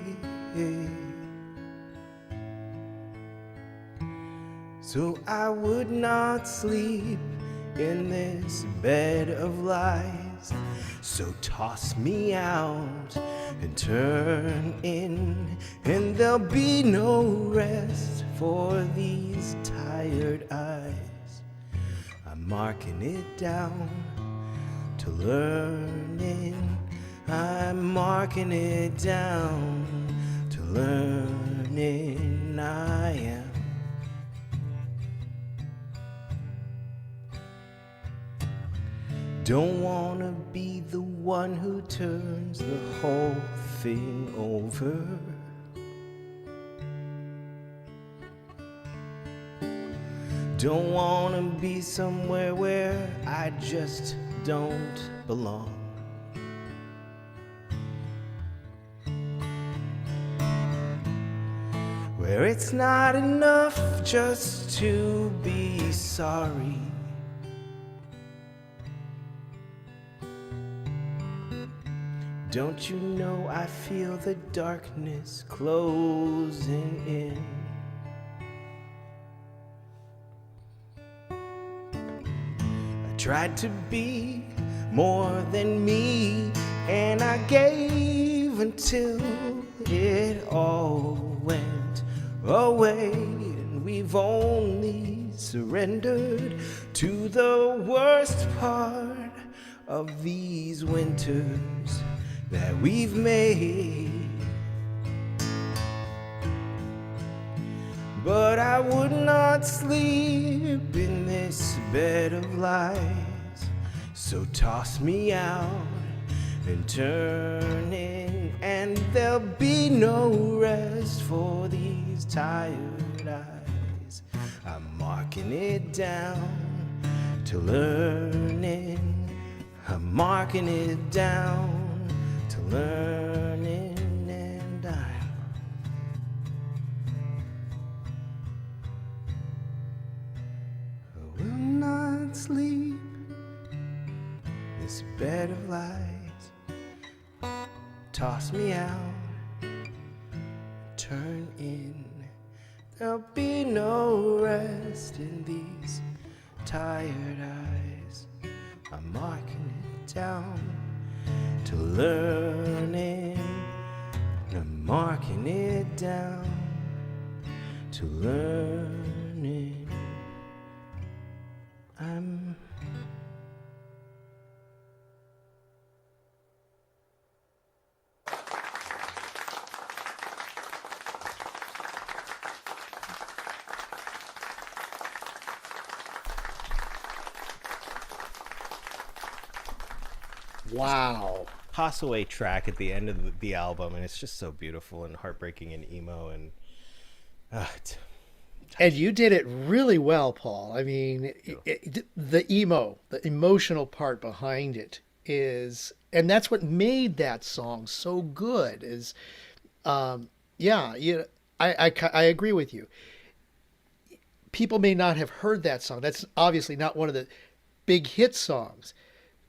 So I would not sleep in this bed of lies. So toss me out and turn in, and there'll be no rest for these tired eyes. I'm marking it down to learning. I'm marking it down to learning. I am. Don't wanna be the one who turns the whole thing over. Don't wanna be somewhere where I just don't belong. Where it's not enough just to be sorry. Don't you know I feel the darkness closing in? I tried to be more than me, and I gave until it all went away, and we've only surrendered to the worst part of these winters that we've made. But I would not sleep in this bed of lies. So toss me out and turn in, and there'll be no rest for these tired eyes. I'm marking it down to learning. I'm marking it down to learning, and I will not sleep in this bed of lies. Toss me out, turn in. There'll be no rest in these tired eyes. I'm marking it down to learning. I'm marking it down to learning. I'm Wow. pass away track at the end of the album, and it's just so beautiful and heartbreaking and emo, and And you did it really well, Paul. I mean, the emotional part behind it is, and that's what made that song so good. Is, I agree with you. People may not have heard that song. That's obviously not one of the big hit songs,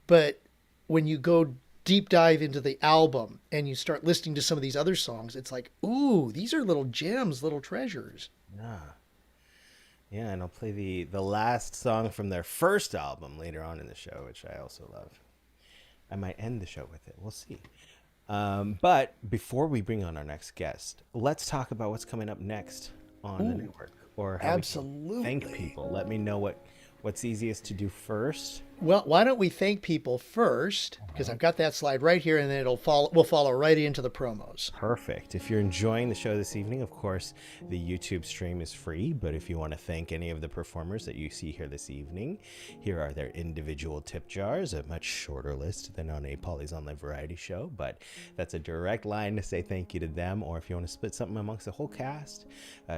but when you go deep dive into the album and you start listening to some of these other songs, it's like, ooh, these are little gems, little treasures. yeah. Yeah, and I'll play the last song from their first album later on in the show, which I also love. I might end the show with it. We'll see. But before we bring on our next guest, let's talk about what's coming up next on the network, or how we can thank people. Let me know what's easiest to do first. Well, why don't we thank people first? Because I've got that slide right here, and then we'll follow right into the promos. Perfect. If you're enjoying the show this evening, of course, the YouTube stream is free. But if you want to thank any of the performers that you see here this evening, here are their individual tip jars, a much shorter list than on a Paulie's Online Variety show. But that's a direct line to say thank you to them. Or if you want to split something amongst the whole cast,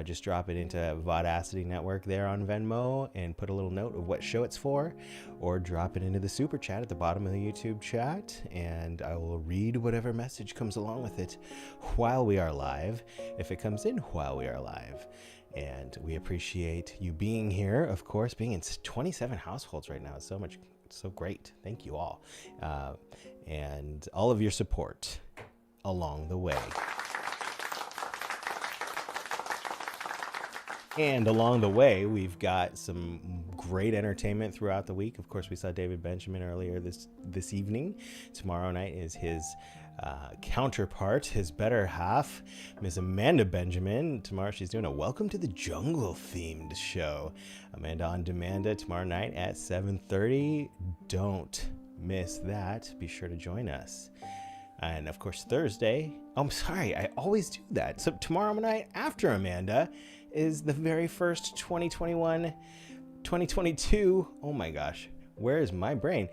just drop it into Vaudacity Network there on Venmo and put a little note of what show it's for, or drop it into the super chat at the bottom of the YouTube chat, and I will read whatever message comes along with it while we are live, if it comes in while we are live. And we appreciate you being here, of course, being in 27 households right now. It's so great. Thank you all. And all of your support along the way. And along the way, we've got some great entertainment throughout the week. Of course, we saw David Benjamin earlier this evening. Tomorrow night is his counterpart, his better half, Miss Amanda Benjamin. Tomorrow she's doing a Welcome to the Jungle themed show. Amanda on Demanda tomorrow night at 7:30. Don't miss that. Be sure to join us. And of course, Thursday. Oh, I'm sorry, I always do that. So tomorrow night after Amanda is the very first 2022. Oh my gosh, where is my brain?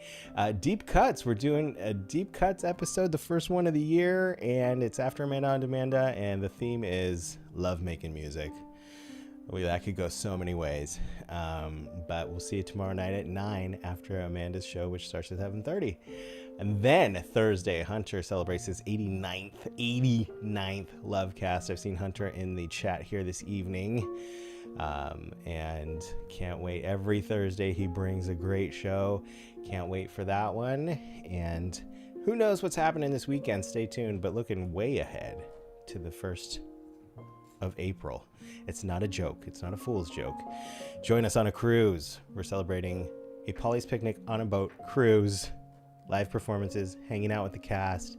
Deep Cuts. We're doing a Deep Cuts episode, the first one of the year, and it's after Amanda on Demanda, and the theme is love making music. That could go so many ways. But we'll see you tomorrow night at 9 after Amanda's show, which starts at 7:30. And then Thursday, Hunter celebrates his 89th Lovecast. I've seen Hunter in the chat here this evening. And can't wait. Every Thursday he brings a great show. Can't wait for that one. And who knows what's happening this weekend. Stay tuned, but looking way ahead to the 1st of April. It's not a joke. It's not a fool's joke. Join us on a cruise. We're celebrating a Paulie's Picnic on a boat cruise. Live performances, hanging out with the cast.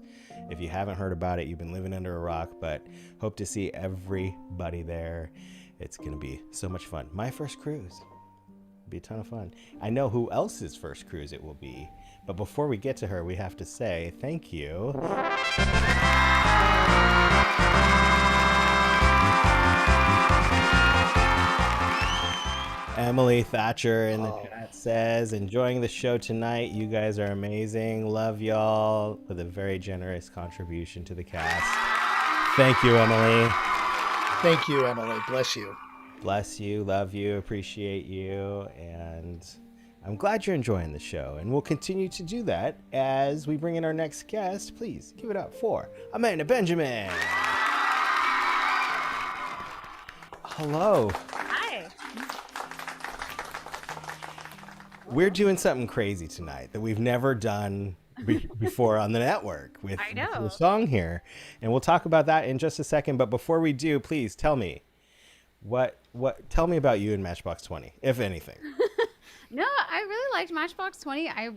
If you haven't heard about it, you've been living under a rock, but hope to see everybody there. It's going to be so much fun. My first cruise. It'll be a ton of fun. I know who else's first cruise it will be, but before we get to her, we have to say thank you. Emily Thatcher in the chat says, enjoying the show tonight. You guys are amazing. Love y'all, with a very generous contribution to the cast. Thank you, Emily. Thank you, Emily. Bless you. Bless you. Love you. Appreciate you. And I'm glad you're enjoying the show. And we'll continue to do that as we bring in our next guest. Please give it up for Amanda Benjamin. Hello. Hi. We're doing something crazy tonight that we've never done before on the network with the song here. And we'll talk about that in just a second. But before we do, please tell me tell me about you and Matchbox 20, if anything. No, I really liked Matchbox 20. I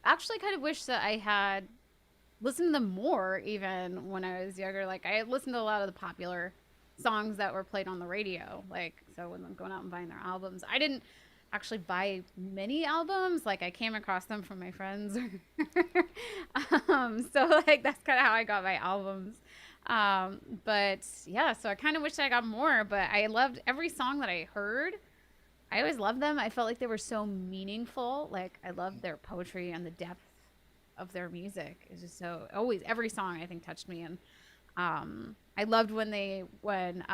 actually kind of wish that I had listened to them more even when I was younger. Like, I listened to a lot of the popular songs that were played on the radio. Like, so when I'm going out and buying their albums, I didn't actually buy many albums. Like, I came across them from my friends. So like, that's kind of how I got my albums. But yeah, so I kind of wish I got more, but I loved every song that I heard. I always loved them. I felt like they were so meaningful. Like, I loved their poetry and the depth of their music. It's just so, always, every song I think touched me. And I loved when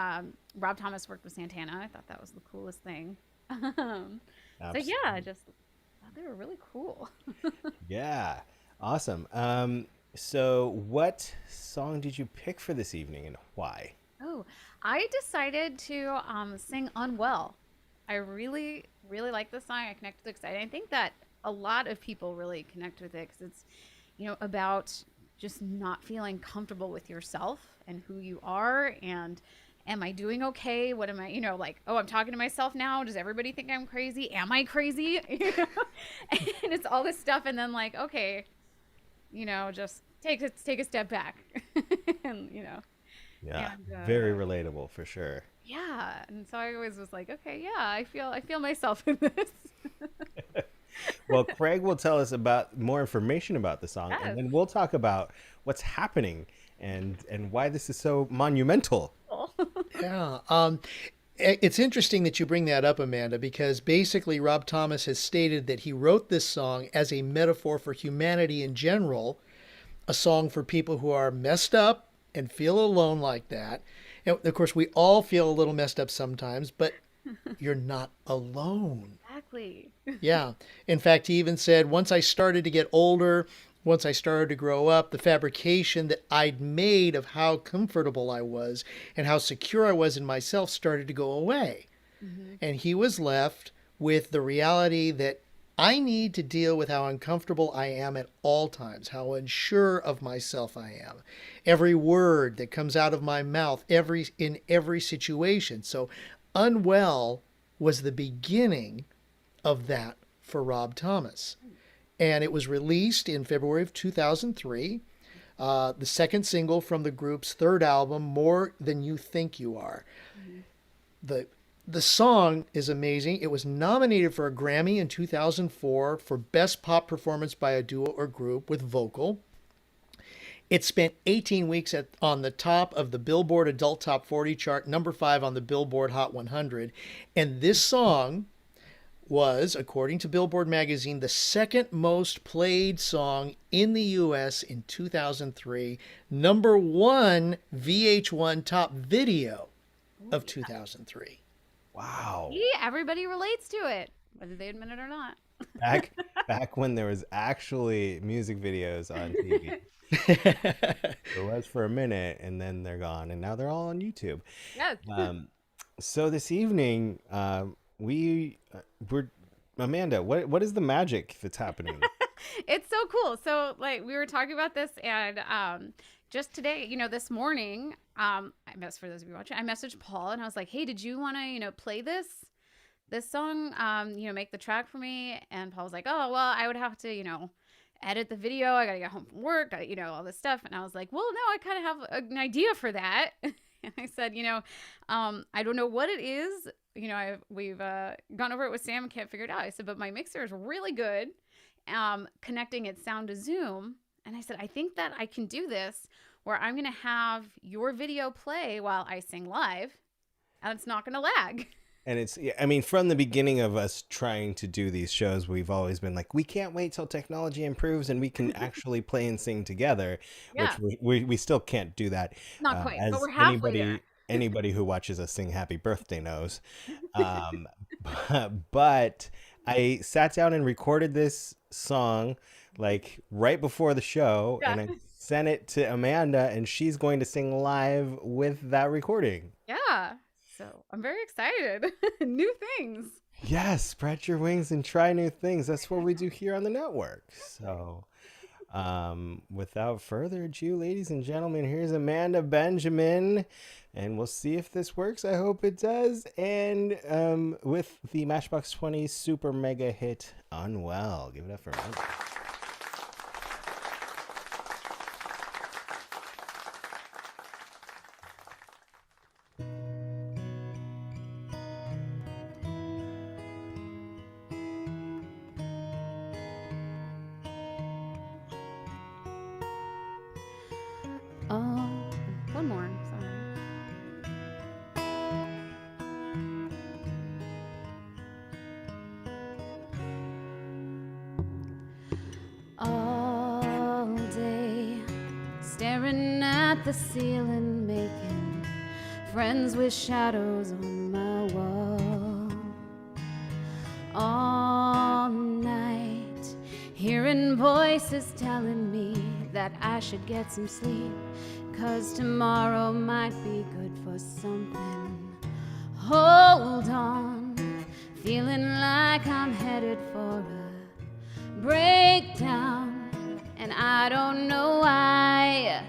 Rob Thomas worked with Santana. I thought that was the coolest thing. So yeah, I just thought they were really cool. Yeah, awesome. So what song did you pick for this evening and why? Oh, I decided to sing Unwell. I really, really like this song. I connect with it. I think that a lot of people really connect with it because it's, about just not feeling comfortable with yourself and who you are, and am I doing okay? What am I, like, oh, I'm talking to myself now. Does everybody think I'm crazy? Am I crazy? And it's all this stuff. And then like, okay, just take a step back. And, Yeah, and, very relatable for sure. yeah. And so I always was like, okay, yeah, I feel myself in this. Well, Craig will tell us about more information about the song, Yes. and then we'll talk about what's happening and why this is so monumental. Yeah. It's interesting that you bring that up, Amanda, because basically Rob Thomas has stated that he wrote this song as a metaphor for humanity in general, a song for people who are messed up and feel alone like that. And of course, we all feel a little messed up sometimes, but you're not alone. Exactly. Yeah. In fact, he even said, once I started to get older, once I started to grow up, the fabrication that I'd made of how comfortable I was and how secure I was in myself started to go away. Mm-hmm. And he was left with the reality that I need to deal with how uncomfortable I am at all times, how unsure of myself I am. Every word that comes out of my mouth, in every situation. So Unwell was the beginning of that for Rob Thomas. And it was released in February of 2003, the second single from the group's third album, More Than You Think You Are. The song is amazing. It was nominated for a Grammy in 2004 for Best Pop Performance by a Duo or Group with Vocal. It spent 18 weeks on the top of the Billboard Adult Top 40 chart, number 5 on the Billboard Hot 100. And this song was, according to Billboard magazine, the second most played song in the U.S. in 2003, number 1 VH1 top video of 2003. Wow. See, everybody relates to it, whether they admit it or not. Back when there was actually music videos on TV. There was for a minute, and then they're gone, and now they're all on YouTube. Yes. So this evening, we're Amanda. What is the magic that's happening? It's so cool. So like we were talking about this, and just today, this morning, for those of you watching, I messaged Paul and I was like, hey, did you want to, play this song, make the track for me? And Paul was like, oh, well, I would have to, edit the video. I got to get home from work, all this stuff. And I was like, well, no, I kind of have an idea for that. And I said, I don't know what it is. We've gone over it with Sam and can't figure it out. I said, but my mixer is really good, connecting its sound to Zoom. And I said, I think that I can do this where I'm going to have your video play while I sing live, and it's not going to lag. And it's, from the beginning of us trying to do these shows, we've always been like, we can't wait till technology improves and we can actually play and sing together, Yeah. which we still can't do that. Not quite, as but we're halfway there. Anybody who watches us sing Happy Birthday knows. But I sat down and recorded this song like right before the show, Yeah. and I sent it to Amanda, and she's going to sing live with that recording. Yeah. So I'm very excited. New things. Yes, spread your wings and try new things. That's what we do here on the network. So without further ado, ladies and gentlemen, here's Amanda Benjamin, and we'll see if this works. I hope it does. And with the Matchbox 20 super mega hit Unwell. Give it up for Amanda. One more. Sorry. All day, staring at the ceiling, making friends with shadows on my wall. All night, hearing voices telling me that I should get some sleep, 'cause tomorrow might be good for something. Hold on, feeling like I'm headed for a breakdown, and I don't know why,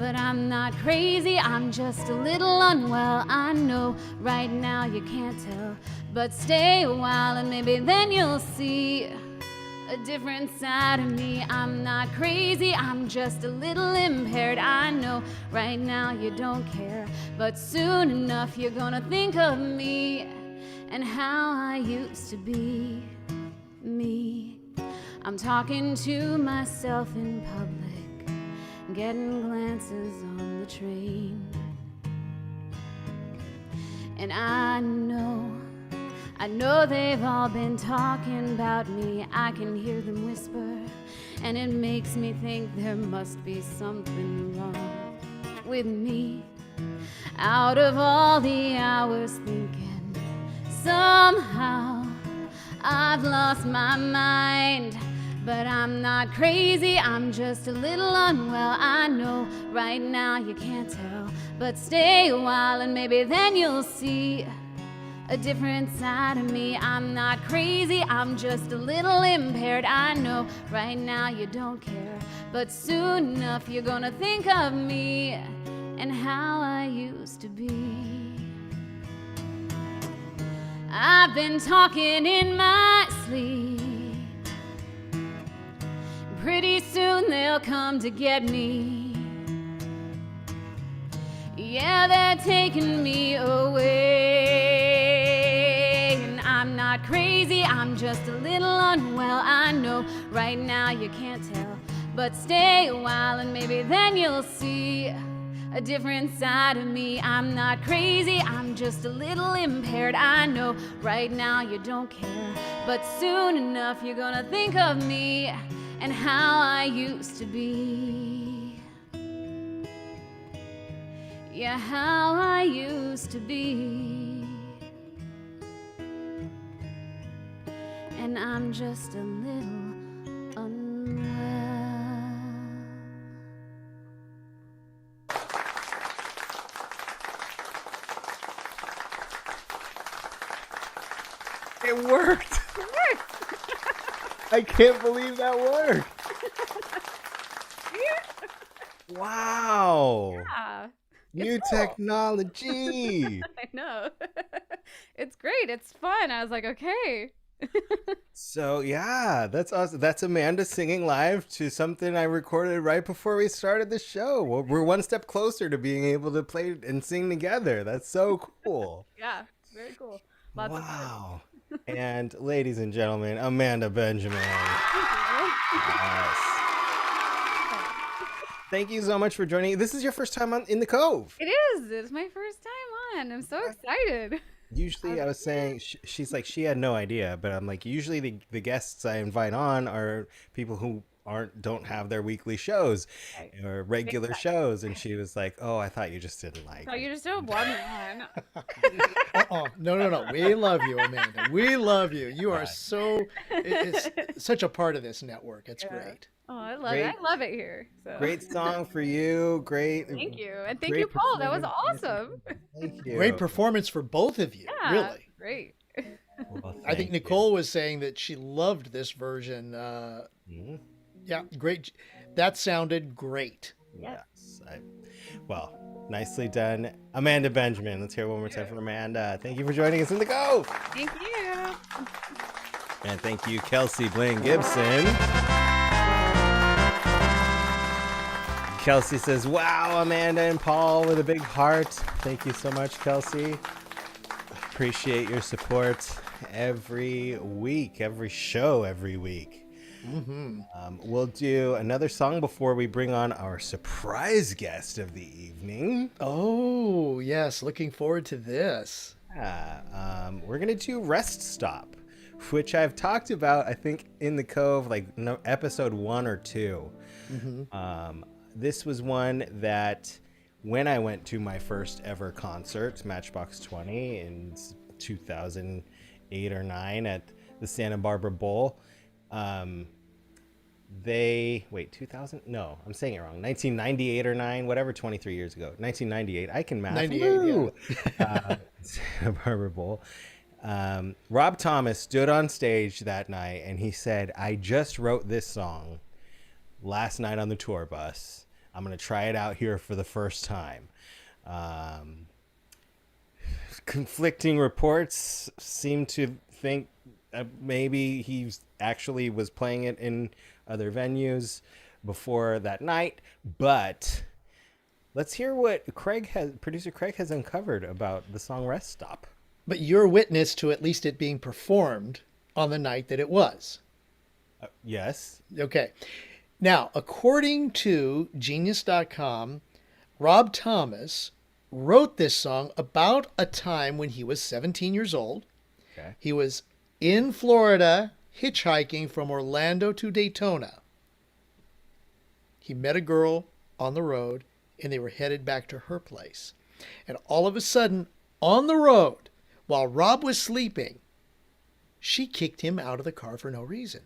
But I'm not crazy, I'm just a little unwell. I know right now you can't tell, but stay a while and maybe then you'll see a different side of me. I'm not crazy, I'm just a little impaired. I know right now you don't care, but soon enough you're gonna think of me and how I used to be me. I'm talking to myself in public, getting glances on the train. And I know they've all been talking about me. I can hear them whisper, and it makes me think there must be something wrong with me. Out of all the hours thinking, somehow I've lost my mind. But I'm not crazy, I'm just a little unwell. I know right now you can't tell, but stay a while and maybe then you'll see a different side of me. I'm not crazy, I'm just a little impaired. I know right now you don't care, but soon enough you're gonna think of me and how I used to be. I've been talking in my sleep. Pretty soon they'll come to get me. Yeah, they're taking me away. And I'm not crazy, I'm just a little unwell. I know right now you can't tell, but stay a while and maybe then you'll see a different side of me. I'm not crazy, I'm just a little impaired. I know right now you don't care, but soon enough you're gonna think of me and how I used to be. Yeah, how I used to be. And I'm just a little unwell. It worked. I can't believe that worked. Wow. Yeah. New It's cool. technology. I know. It's great. It's fun. I was like, okay. So yeah, that's awesome. That's Amanda singing live to something I recorded right before we started the show. We're one step closer to being able to play and sing together. That's so cool. Yeah. Very cool. Lots of fun. Wow. And ladies and gentlemen, Amanda Benjamin. Yes. Thank you so much for joining. This is your first time in the Cove. It is. It's my first time on. I'm so excited. Usually I was saying, she's like, she had no idea, but I'm like, usually the guests I invite on are people who don't have their weekly shows or regular shows. And she was like, oh, I thought you just didn't like So it. you just don't want me on. No. We love you, Amanda. We love you. You are it's such a part of this network. It's great. Oh, I love it. I love it here. So. Great song for you. Great. Thank you. And thank you, Paul. That was awesome. Thank you. Great performance for both of you. Yeah, Really. great. Well, I think thank Nicole was saying that she loved this version. you. Yeah, great. That sounded great. Yes. Well, nicely done. Amanda Benjamin. Let's hear it one more time from Amanda. Thank you for joining us in the Cove. Thank you. And thank you, Kelsey Blaine Gibson. Kelsey says, wow, Amanda and Paul with a big heart. Thank you so much, Kelsey. Appreciate your support every week, every show every week. Mm-hmm. We'll do another song before we bring on our surprise guest of the evening. Oh, yes. Looking forward to this. We're going to do Rest Stop, which I've talked about, I think, in the Cove, like episode 1 or 2. Mm-hmm. This was one that when I went to my first ever concert, Matchbox 20 in 2008 or 9 at the Santa Barbara Bowl, 2000? No, I'm saying it wrong. 1998 or 9, whatever, 23 years ago. 1998. I can math. 98, yeah. Santa Barbara Bowl. Rob Thomas stood on stage that night and he said, I just wrote this song last night on the tour bus. I'm going to try it out here for the first time. Conflicting reports seem to think maybe he actually was playing it in other venues before that night, but let's hear what producer Craig has uncovered about the song Rest Stop. But you're witness to at least it being performed on the night that it was. Yes. Okay. Now, according to Genius.com, Rob Thomas wrote this song about a time when he was 17 years old. Okay. He was in Florida hitchhiking from Orlando to Daytona. He met a girl on the road and they were headed back to her place. And all of a sudden, on the road, while Rob was sleeping, she kicked him out of the car for no reason.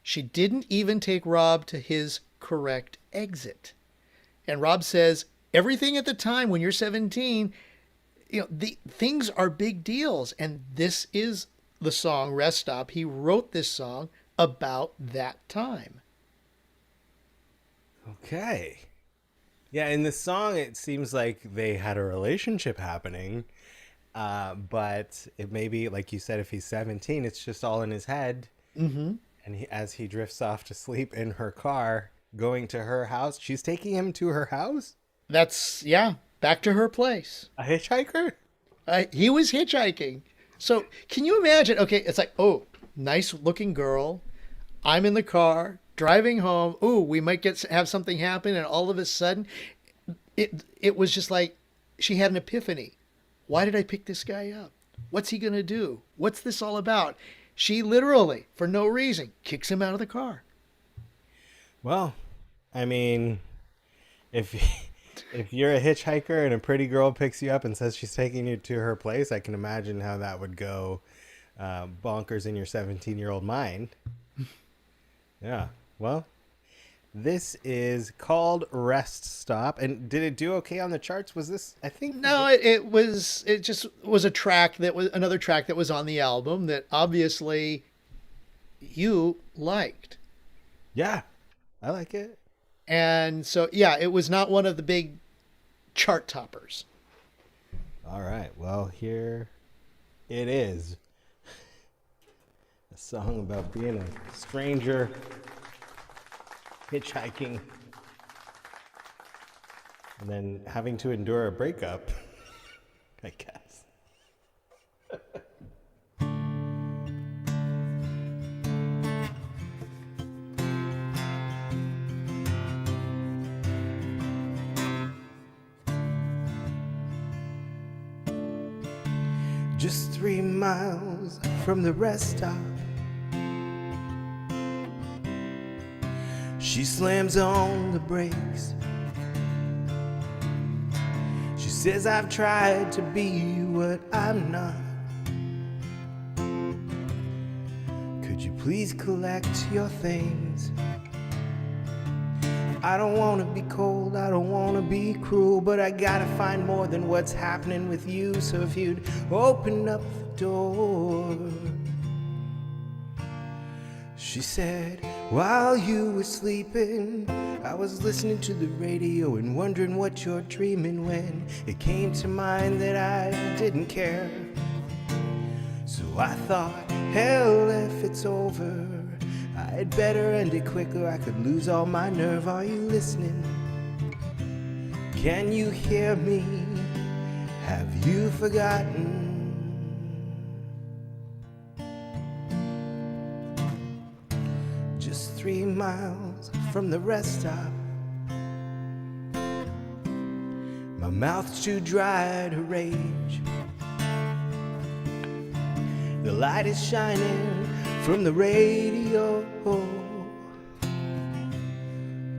She didn't even take Rob to his correct exit. And Rob says, everything at the time when you're 17, the things are big deals. And this is the song Rest Stop. He wrote this song about that time. Okay. Yeah, in the song, it seems like they had a relationship happening. But it may be, like you said, if he's 17, it's just all in his head. Mm-hmm. And as he drifts off to sleep in her car, going to her house, she's taking him to her house? Back to her place. A hitchhiker? He was hitchhiking. So can you imagine? Okay, it's like, oh, nice looking girl. I'm in the car driving home. Oh, we might have something happen. And all of a sudden, it was just like she had an epiphany. Why did I pick this guy up? What's he going to do? What's this all about? She literally, for no reason, kicks him out of the car. Well, I mean, if you're a hitchhiker and a pretty girl picks you up and says she's taking you to her place, I can imagine how that would go bonkers in your 17-year-old mind. Yeah. Well, this is called Rest Stop. And did it do okay on the charts? Was this, I think? No, it just was another track that was on the album that obviously you liked. Yeah, I like it. And so, yeah, it was not one of the big chart toppers. All right. Well, here it is. A song about being a stranger hitchhiking and then having to endure a breakup, I guess. Just 3 miles from the rest stop, she slams on the brakes. She says, I've tried to be what I'm not. Could you please collect your things? I don't want to be cold, I don't want to be cruel, but I gotta find more than what's happening with you. So if you'd open up the door. She said, while you were sleeping, I was listening to the radio and wondering what you're dreaming, when it came to mind that I didn't care. So I thought, hell, if it's over, I'd better end it quicker. I could lose all my nerve. Are you listening? Can you hear me? Have you forgotten? Just 3 miles from the rest stop, my mouth's too dry to rage. The light is shining from the radio.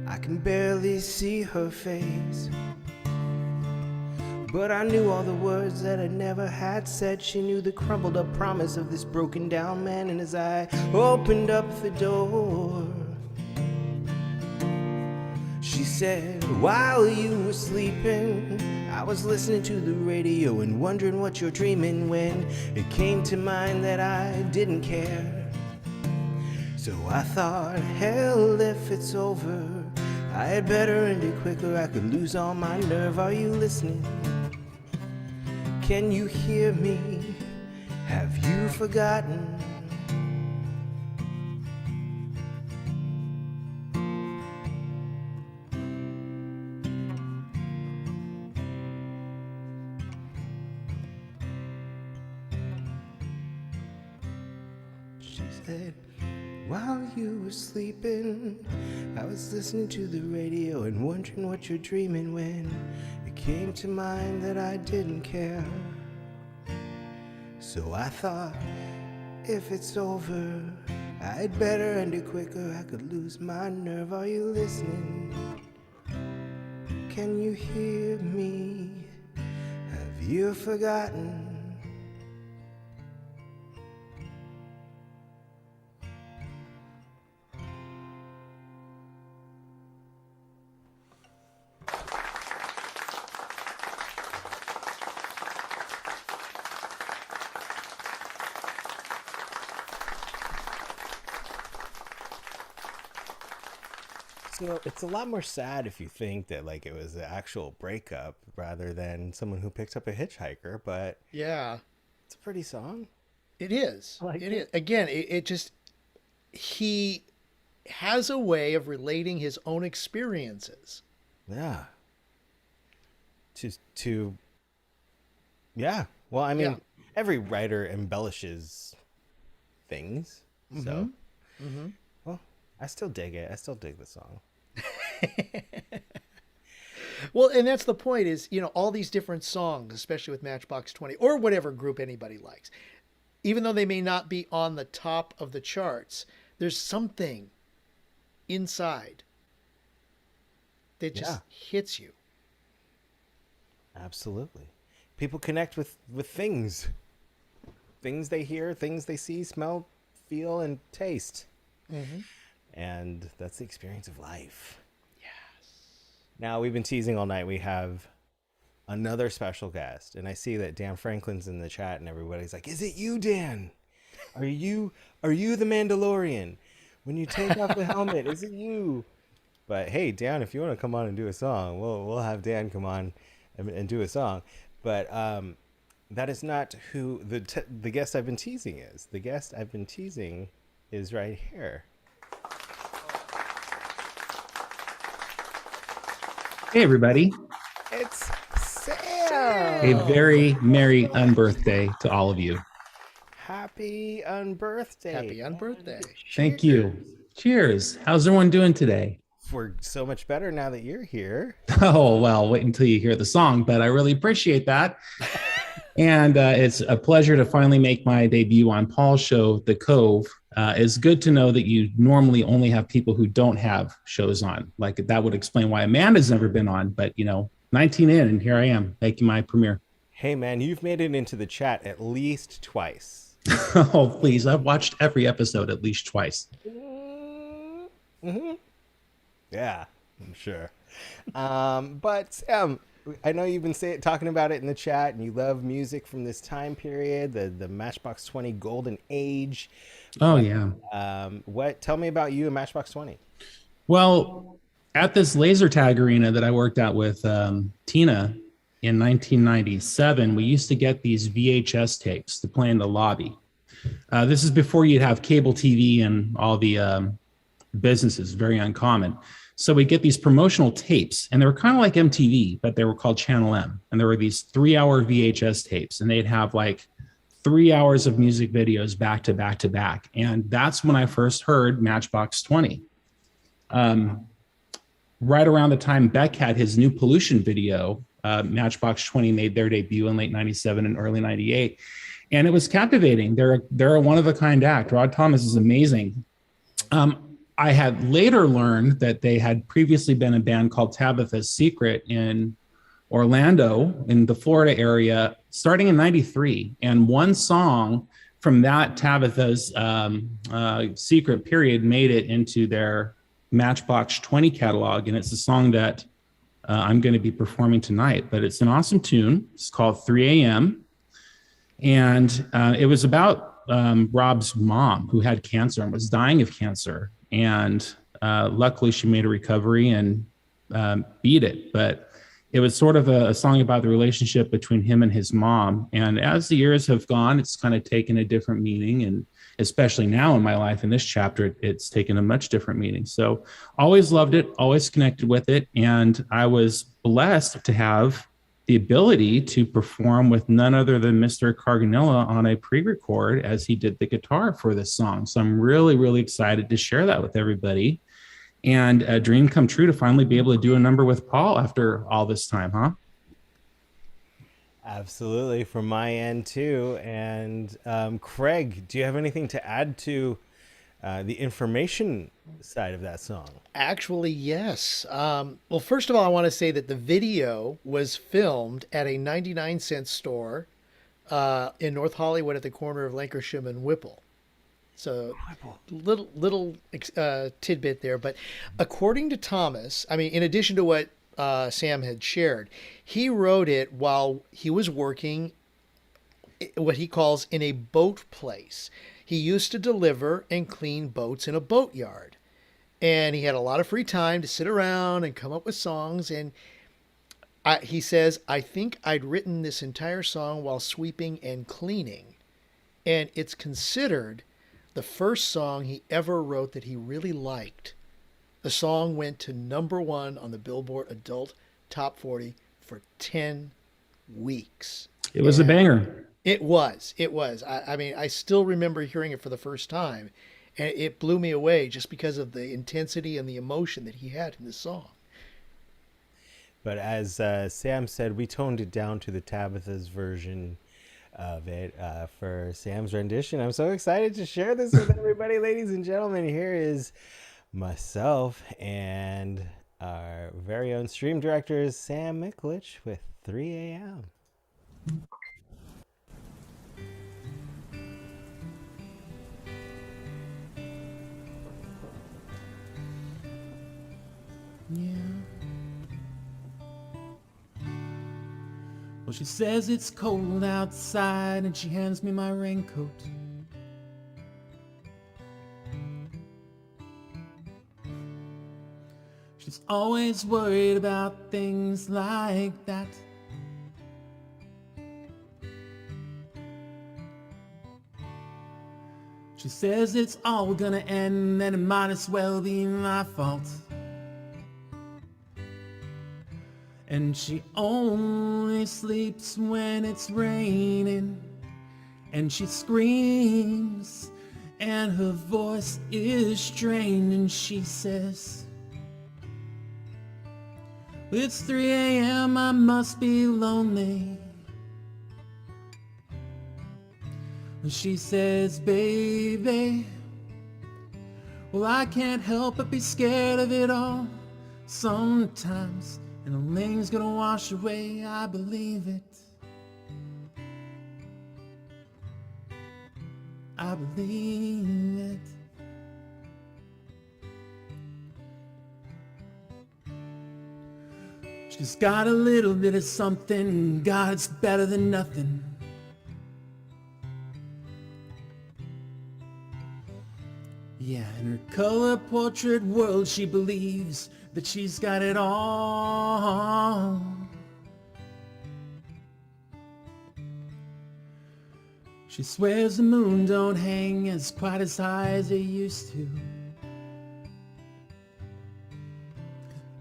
I can barely see her face, but I knew all the words that I never had said. She knew the crumbled up promise of this broken down man, and as I opened up the door, she said, while you were sleeping, I was listening to the radio and wondering what you're dreaming, when it came to mind that I didn't care. So I thought, hell, if it's over, I had better end it quicker, I could lose all my nerve. Are you listening? Can you hear me? Have you forgotten? She said, while you were sleeping, I was listening to the radio and wondering what you're dreaming when it came to mind that I didn't care. So I thought, if it's over, I'd better end it quicker, I could lose my nerve. Are you listening? Can you hear me? Have you forgotten? So it's a lot more sad if you think that like it was an actual breakup rather than someone who picked up a hitchhiker, but Yeah, it's a pretty song. it is. I like It it. is. Again, it just, he has a way of relating his own experiences. Yeah. To yeah. Well, I mean, Yeah. every writer embellishes things. So, well, I still dig it. I still dig the song. Well, and that's the point is, all these different songs, especially with Matchbox 20 or whatever group anybody likes, even though they may not be on the top of the charts, there's something inside that just hits you. Absolutely. People connect with things. Things they hear, things they see, smell, feel, and taste. And that's the experience of life. Now, we've been teasing all night. We have another special guest, and I see that Dan Franklin's in the chat, and everybody's like, "Is it you, Dan? Are you the Mandalorian? When you take off the helmet, is it you?" But hey, Dan, if you want to come on and do a song, we'll have Dan come on and do a song. But that is not who the guest I've been teasing is. The guest I've been teasing is right here. Hey, everybody. It's Sam. A very merry unbirthday to all of you. Happy unbirthday. Happy unbirthday. Thank you. Cheers. How's everyone doing today? We're so much better now that you're here. Oh, well, wait until you hear the song, but I really appreciate that. And it's a pleasure to finally make my debut on Paul's show, The Cove. It's good to know that you normally only have people who don't have shows on. Like that would explain why Amanda's never been on, but 19 in and here I am making my premiere. Hey man, you've made it into the chat at least twice. Oh, please. I've watched every episode at least twice. Yeah, I'm sure. But I know you've been talking about it in the chat, and you love music from this time period, the Matchbox 20 golden age. Oh, yeah. Tell me about you and Matchbox 20. Well, at this laser tag arena that I worked at with Tina in 1997, we used to get these VHS tapes to play in the lobby. This is before you'd have cable TV and all the businesses, very uncommon. So we get these promotional tapes, and they were kind of like MTV, but they were called Channel M. And there were these 3-hour VHS tapes, and they'd have like 3 hours of music videos back to back to back. And that's when I first heard Matchbox 20. Right around the time Beck had his new Pollution video, Matchbox 20 made their debut in late 97 and early 98. And it was captivating. They're a one-of-a-kind act. Rod Thomas is amazing. I had later learned that they had previously been a band called Tabitha's Secret in Orlando, in the Florida area, starting in 93. And one song from that Tabitha's Secret period made it into their Matchbox 20 catalog. And it's a song that I'm going to be performing tonight. But it's an awesome tune. It's called 3 a.m. And it was about Rob's mom, who had cancer and was dying of cancer. And luckily, she made a recovery and beat it. But it was sort of a song about the relationship between him and his mom. And as the years have gone, it's kind of taken a different meaning. And especially now in my life, in this chapter, it's taken a much different meaning. So always loved it, always connected with it. And I was blessed to have the ability to perform with none other than Mr. Carganilla on a pre-record as he did the guitar for this song. So I'm really, really excited to share that with everybody. And a dream come true to finally be able to do a number with Paul after all this time, huh? Absolutely, from my end too. And Craig, do you have anything to add to the information side of that song? Actually, yes. Well, first of all, I want to say that the video was filmed at a 99-cent store in North Hollywood at the corner of Lancashire and Whipple. So little tidbit there. But according to Thomas, I mean, in addition to what Sam had shared, he wrote it while he was working what he calls in a boat place. He used to deliver and clean boats in a boatyard. And he had a lot of free time to sit around and come up with songs. And he says, I think I'd written this entire song while sweeping and cleaning. And it's considered the first song he ever wrote that he really liked. The song went to #1 on the Billboard Adult Top 40 for 10 weeks. It was a banger. It was. I mean, I still remember hearing it for the first time, and it blew me away just because of the intensity and the emotion that he had in this song. But as Sam said, we toned it down to the Tabitha's version of it for Sam's rendition. I'm so excited to share this with everybody, ladies and gentlemen. Here is myself and our very own stream director, Sam Miklich, with 3 a.m. Yeah. Well, she says it's cold outside and she hands me my raincoat. She's always worried about things like that. She says it's all gonna end and it might as well be my fault. And she only sleeps when it's raining, and she screams, and her voice is strained, and she says, it's 3 a.m., I must be lonely. And she says, baby, well, I can't help but be scared of it all sometimes. And the rain's gonna wash away, I believe it. I believe it. She's got a little bit of something, God, it's better than nothing. Yeah, in her color portrait world, she believes that she's got it all. She swears the moon don't hang as quite as high as it used to.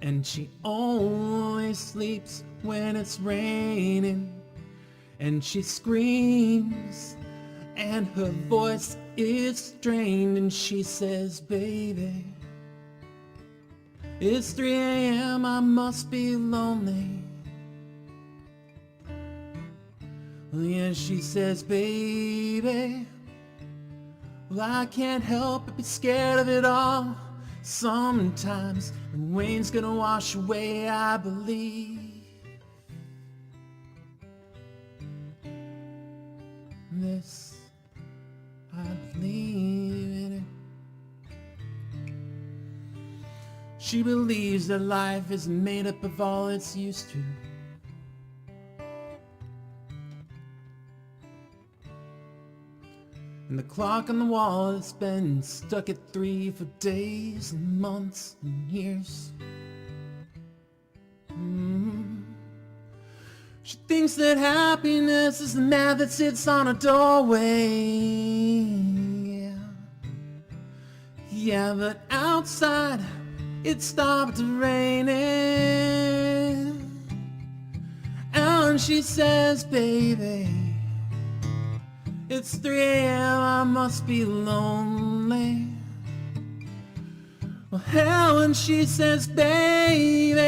And she only sleeps when it's raining. And she screams, and her voice is strained, and she says, baby, it's 3 a.m., I must be lonely. Yeah, she says, baby, well, I can't help but be scared of it all. Sometimes the rain's gonna wash away, I believe. This, I believe in it. She believes that life is made up of all it's used to. And the clock on the wall has been stuck at 3 for days and months and years. She thinks that happiness is the man that sits on a doorway. Yeah, but outside it stopped raining. And she says, baby, it's 3 a.m., I must be lonely. Well, hell, and she says, baby,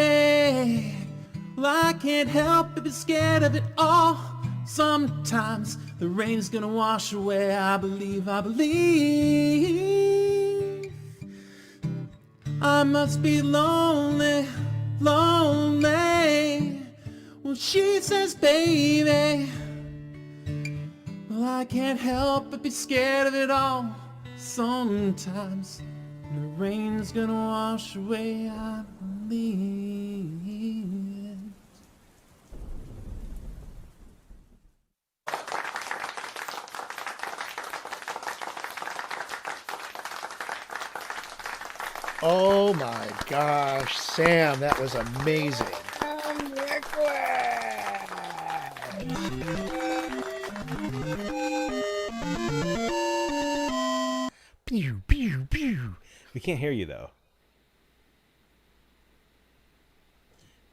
well, I can't help but be scared of it all. Sometimes the rain's gonna wash away. I believe I must be lonely, lonely. Well, she says, baby, well, I can't help but be scared of it all. Sometimes the rain's gonna wash away, I believe it. Oh my gosh, Sam, that was amazing. Pew, pew, pew. We can't hear you though.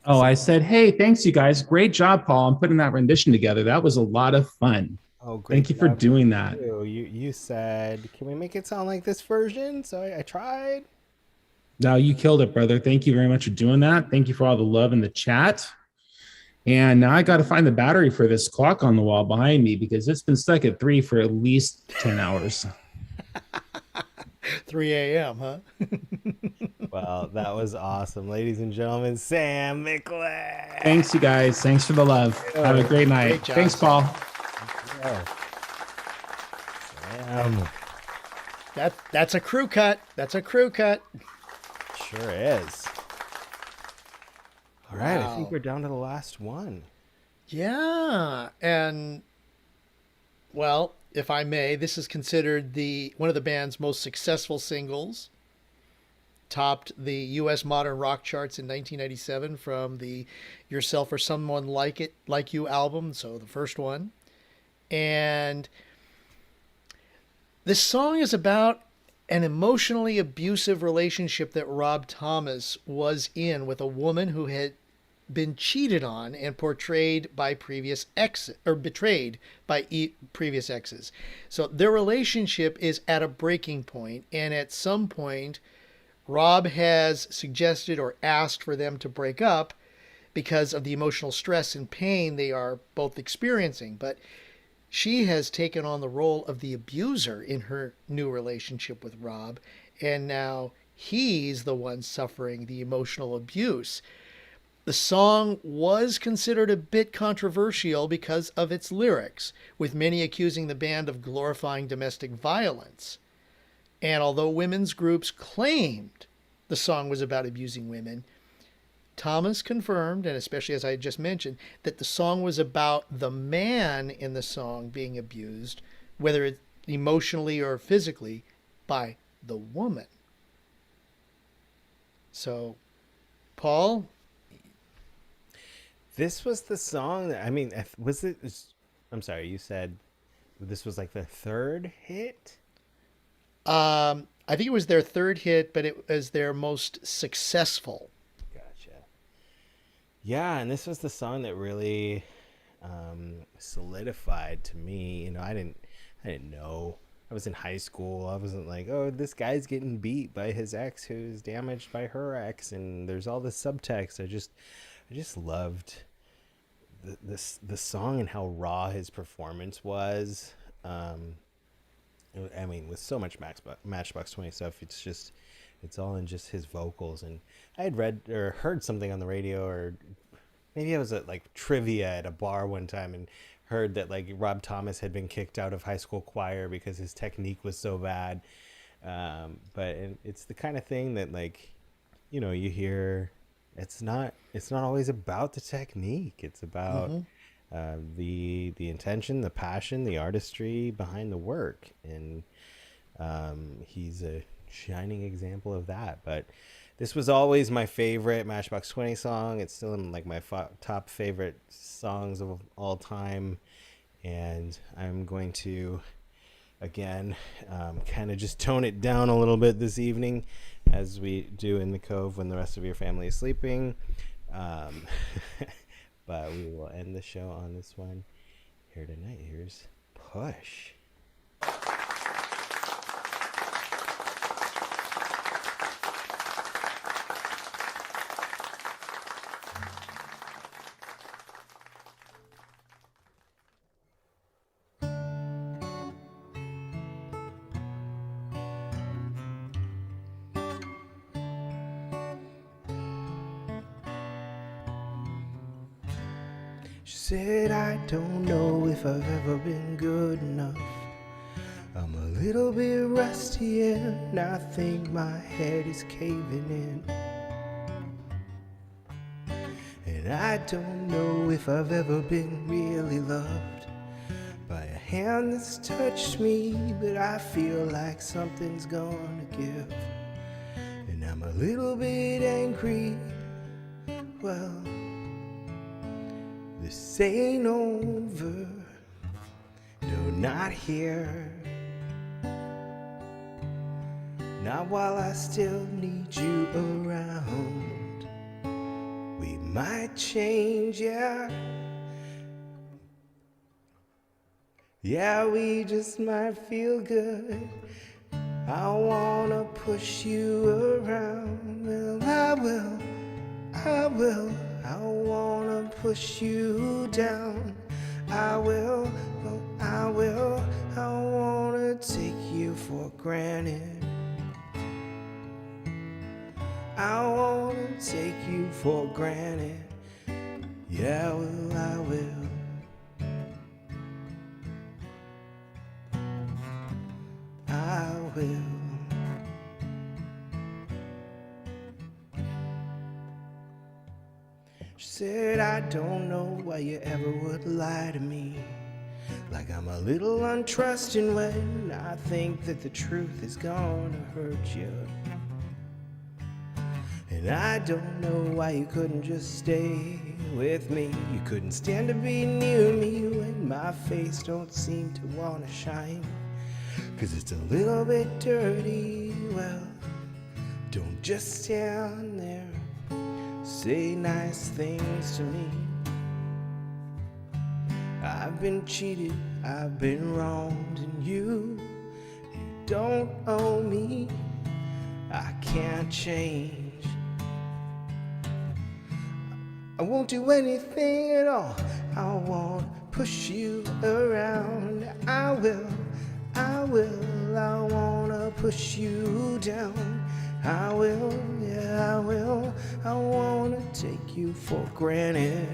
Oh, I said, hey, thanks, you guys. Great job, Paul. I'm putting that rendition together. That was a lot of fun. Oh, great. Thank you for doing that. You said, can we make it sound like this version? So I tried. No, you killed it, brother. Thank you very much for doing that. Thank you for all the love in the chat. And now I got to find the battery for this clock on the wall behind me because it's been stuck at 3 for at least 10 hours. 3 a.m., huh? Well, that was awesome. Ladies and gentlemen, Sam Mickley. Thanks, you guys. Thanks for the love. Have a great night. Great job, Thanks, Paul. Sam. That's a crew cut. That's a crew cut. Sure is. All right, Wow. I think we're down to the last one. Yeah, and well, if I may, this is considered one of the band's most successful singles. Topped the U.S. modern rock charts in 1997 from the "Yourself or Someone Like You" album, so the first one. And this song is about an emotionally abusive relationship that Rob Thomas was in with a woman who had been cheated on and portrayed by previous exes, or betrayed by previous exes. So their relationship is at a breaking point, and at some point Rob has suggested or asked for them to break up because of the emotional stress and pain they are both experiencing. But she has taken on the role of the abuser in her new relationship with Rob, and now he's the one suffering the emotional abuse. The song was considered a bit controversial because of its lyrics, with many accusing the band of glorifying domestic violence. And although women's groups claimed the song was about abusing women, Thomas confirmed, and especially as I just mentioned, that the song was about the man in the song being abused, whether it's emotionally or physically, by the woman. So, Paul? This was the song that, I mean, was it, I'm sorry, you said this was like the third hit? I think it was their third hit, but it was their most successful. Gotcha. Yeah, and this was the song that really solidified to me. You know, I didn't know. I was in high school. I wasn't like, oh, this guy's getting beat by his ex who's damaged by her ex, and there's all this subtext. I just loved the song and how raw his performance was. I mean, with so much Matchbox 20 stuff, it's all in just his vocals. And I had read or heard something on the radio, or maybe I was at like trivia at a bar one time and heard that like Rob Thomas had been kicked out of high school choir because his technique was so bad. But it's the kind of thing that, like, you know, you hear, it's not always about the technique. It's about the intention, the passion, the artistry behind the work, and he's a shining example of that. But this was always my favorite Matchbox 20 song. It's still in like my top favorite songs of all time, and I'm going to again kind of just tone it down a little bit this evening, as we do in the Cove when the rest of your family is sleeping. But we will end the show on this one here tonight. Here's Push. She said, I don't know if I've ever been good enough. I'm a little bit rusty and I think my head is caving in. And I don't know if I've ever been really loved by a hand that's touched me, but I feel like something's gonna give. And I'm a little bit angry. Well, this ain't over, no, not here. Not while I still need you around. We might change, yeah. Yeah, we just might feel good. I wanna push you around. Well, I will. I wanna push you down. I will. I wanna take you for granted. I wanna take you for granted. Yeah, well, I will. I will. She said, I don't know why you ever would lie to me. Like I'm a little untrusting when I think that the truth is gonna hurt you. And I don't know why you couldn't just stay with me. You couldn't stand to be near me when my face don't seem to wanna shine. 'Cause it's a little bit dirty. Well, don't just stand there. Say nice things to me. I've been cheated, I've been wronged, and you don't owe me. I can't change. I won't do anything at all. I won't push you around. I will. I wanna push you down. I will, yeah, I will. I wanna take you for granted.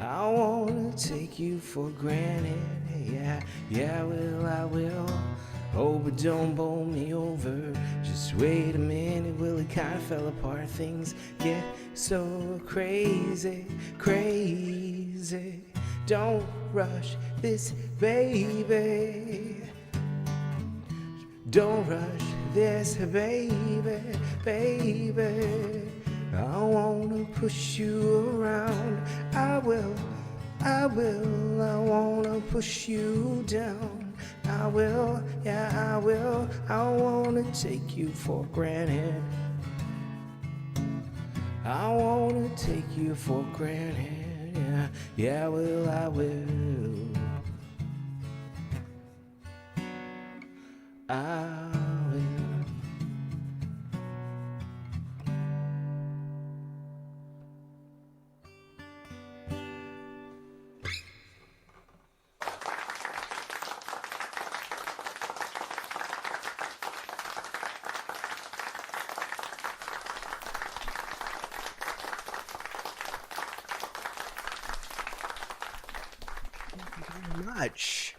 I wanna take you for granted. Yeah, I will. Oh, but don't bowl me over. Just wait a minute, well, it kinda fell apart. Things get so crazy. Don't rush this, baby. Don't rush this, baby. I wanna push you around. I will. I wanna push you down. I will, yeah, I will. I wanna take you for granted. I wanna take you for granted. Yeah, well, I will. I will. Much.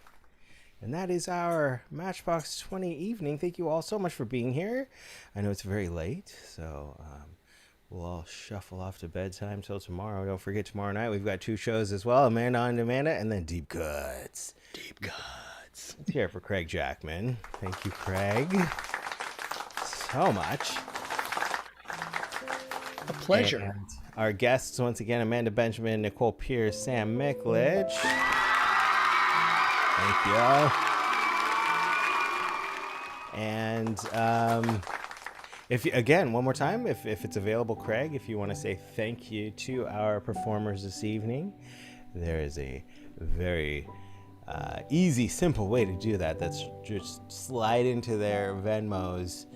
And that is our Matchbox 20 evening. Thank you all so much for being here. I know it's very late, so we'll all shuffle off to bedtime till tomorrow. Don't forget, tomorrow night we've got 2 shows as well, Amanda on Amanda, and then Deep Cuts. Deep Cuts. Let's hear it for Craig Jackman. Thank you, Craig, so much. A pleasure. And our guests, once again, Amanda Benjamin, Nicole Pierce, Sam Mickledge. Thank you all. And again, one more time, if it's available, Craig, if you want to say thank you to our performers this evening, there is a very easy, simple way to do that. That's just slide into their Venmos.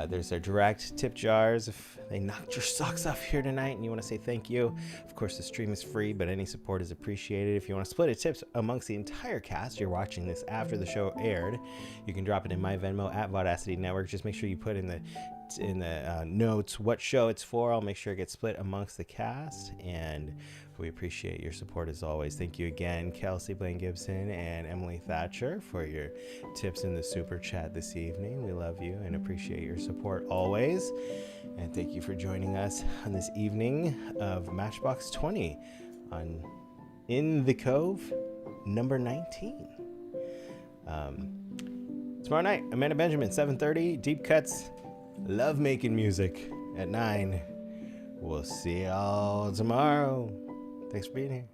There's their direct tip jars. If they knocked your socks off here tonight and you want to say thank you, of course the stream is free, but any support is appreciated. If you want to split a tip amongst the entire cast, you're watching this after the show aired, you can drop it in my Venmo at Vaudacity Network. Just make sure you put in the notes what show it's for. I'll make sure it gets split amongst the cast, and we appreciate your support as always. Thank you again, Kelsey Blaine Gibson and Emily Thatcher, for your tips in the super chat this evening. We love you and appreciate your support always. And thank you for joining us on this evening of Matchbox 20 on In the Cove number 19. Tomorrow night, Amanda Benjamin, 7:30, Deep Cuts, Love Making Music at 9. We'll see y'all tomorrow. Thanks for being here.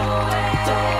Far away.